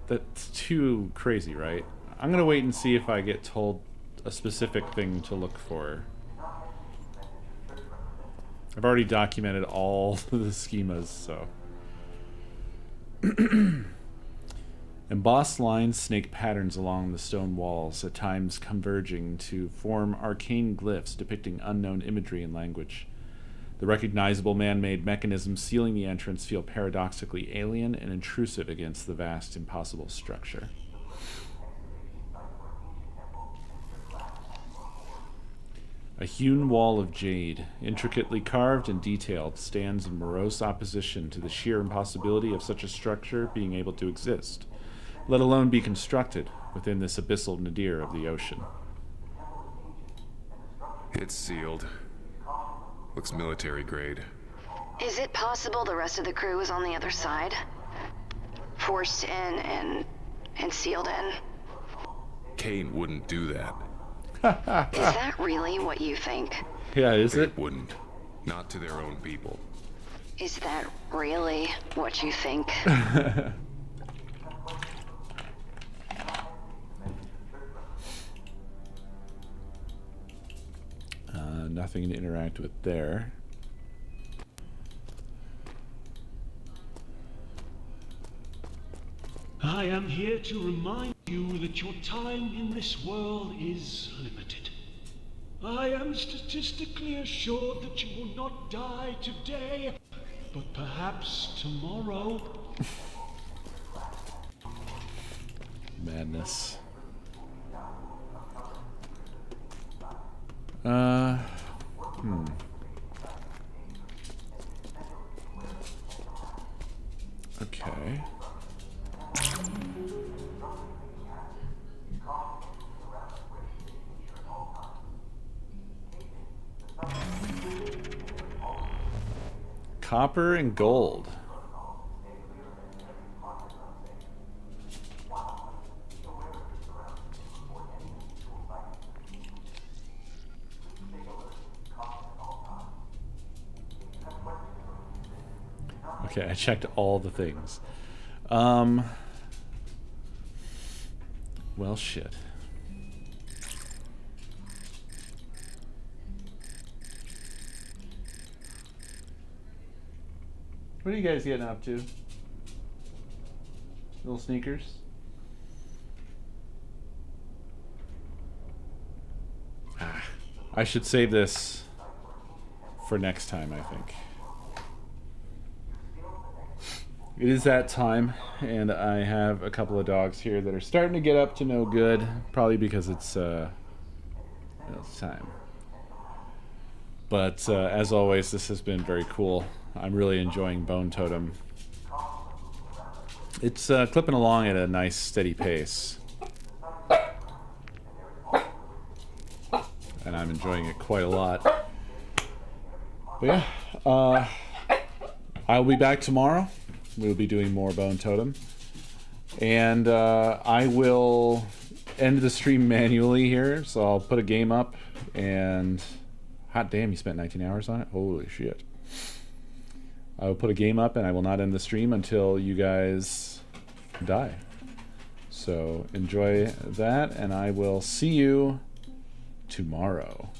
That's too crazy, right? I'm gonna wait and see if I get told a specific thing to look for. I've already documented all the schemas, so. Embossed lines snake patterns along the stone walls, at times converging to form arcane glyphs depicting unknown imagery and language. The recognizable man-made mechanisms sealing the entrance feel paradoxically alien and intrusive against the vast, impossible structure. A hewn wall of jade, intricately carved and detailed, stands in morose opposition to the sheer impossibility of such a structure being able to exist, let alone be constructed within this abyssal nadir of the ocean. It's sealed. Looks military grade. Is it possible the rest of the crew is on the other side? Forced in and sealed in? Kane wouldn't do that. Is that really what you think? Yeah, is it? They wouldn't. Not to their own people. Is that really what you think? Nothing to interact with there. I am here to remind you that your time in this world is limited. I am statistically assured that you will not die today, but perhaps tomorrow. Madness. Okay. Copper and gold. Okay, I checked all the things. Well, shit. What are you guys getting up to? Little sneakers? I should save this for next time, I think. It is that time, and I have a couple of dogs here that are starting to get up to no good, probably because it's time. But as always, this has been very cool. I'm really enjoying Bone Totem. It's clipping along at a nice, steady pace. And I'm enjoying it quite a lot. But yeah, I'll be back tomorrow. We'll be doing more Bone Totem. And I will end the stream manually here, so I'll put a game up and Hot damn, you spent 19 hours on it? Holy shit. I will put a game up and I will not end the stream until you guys die. So enjoy that, and I will see you tomorrow.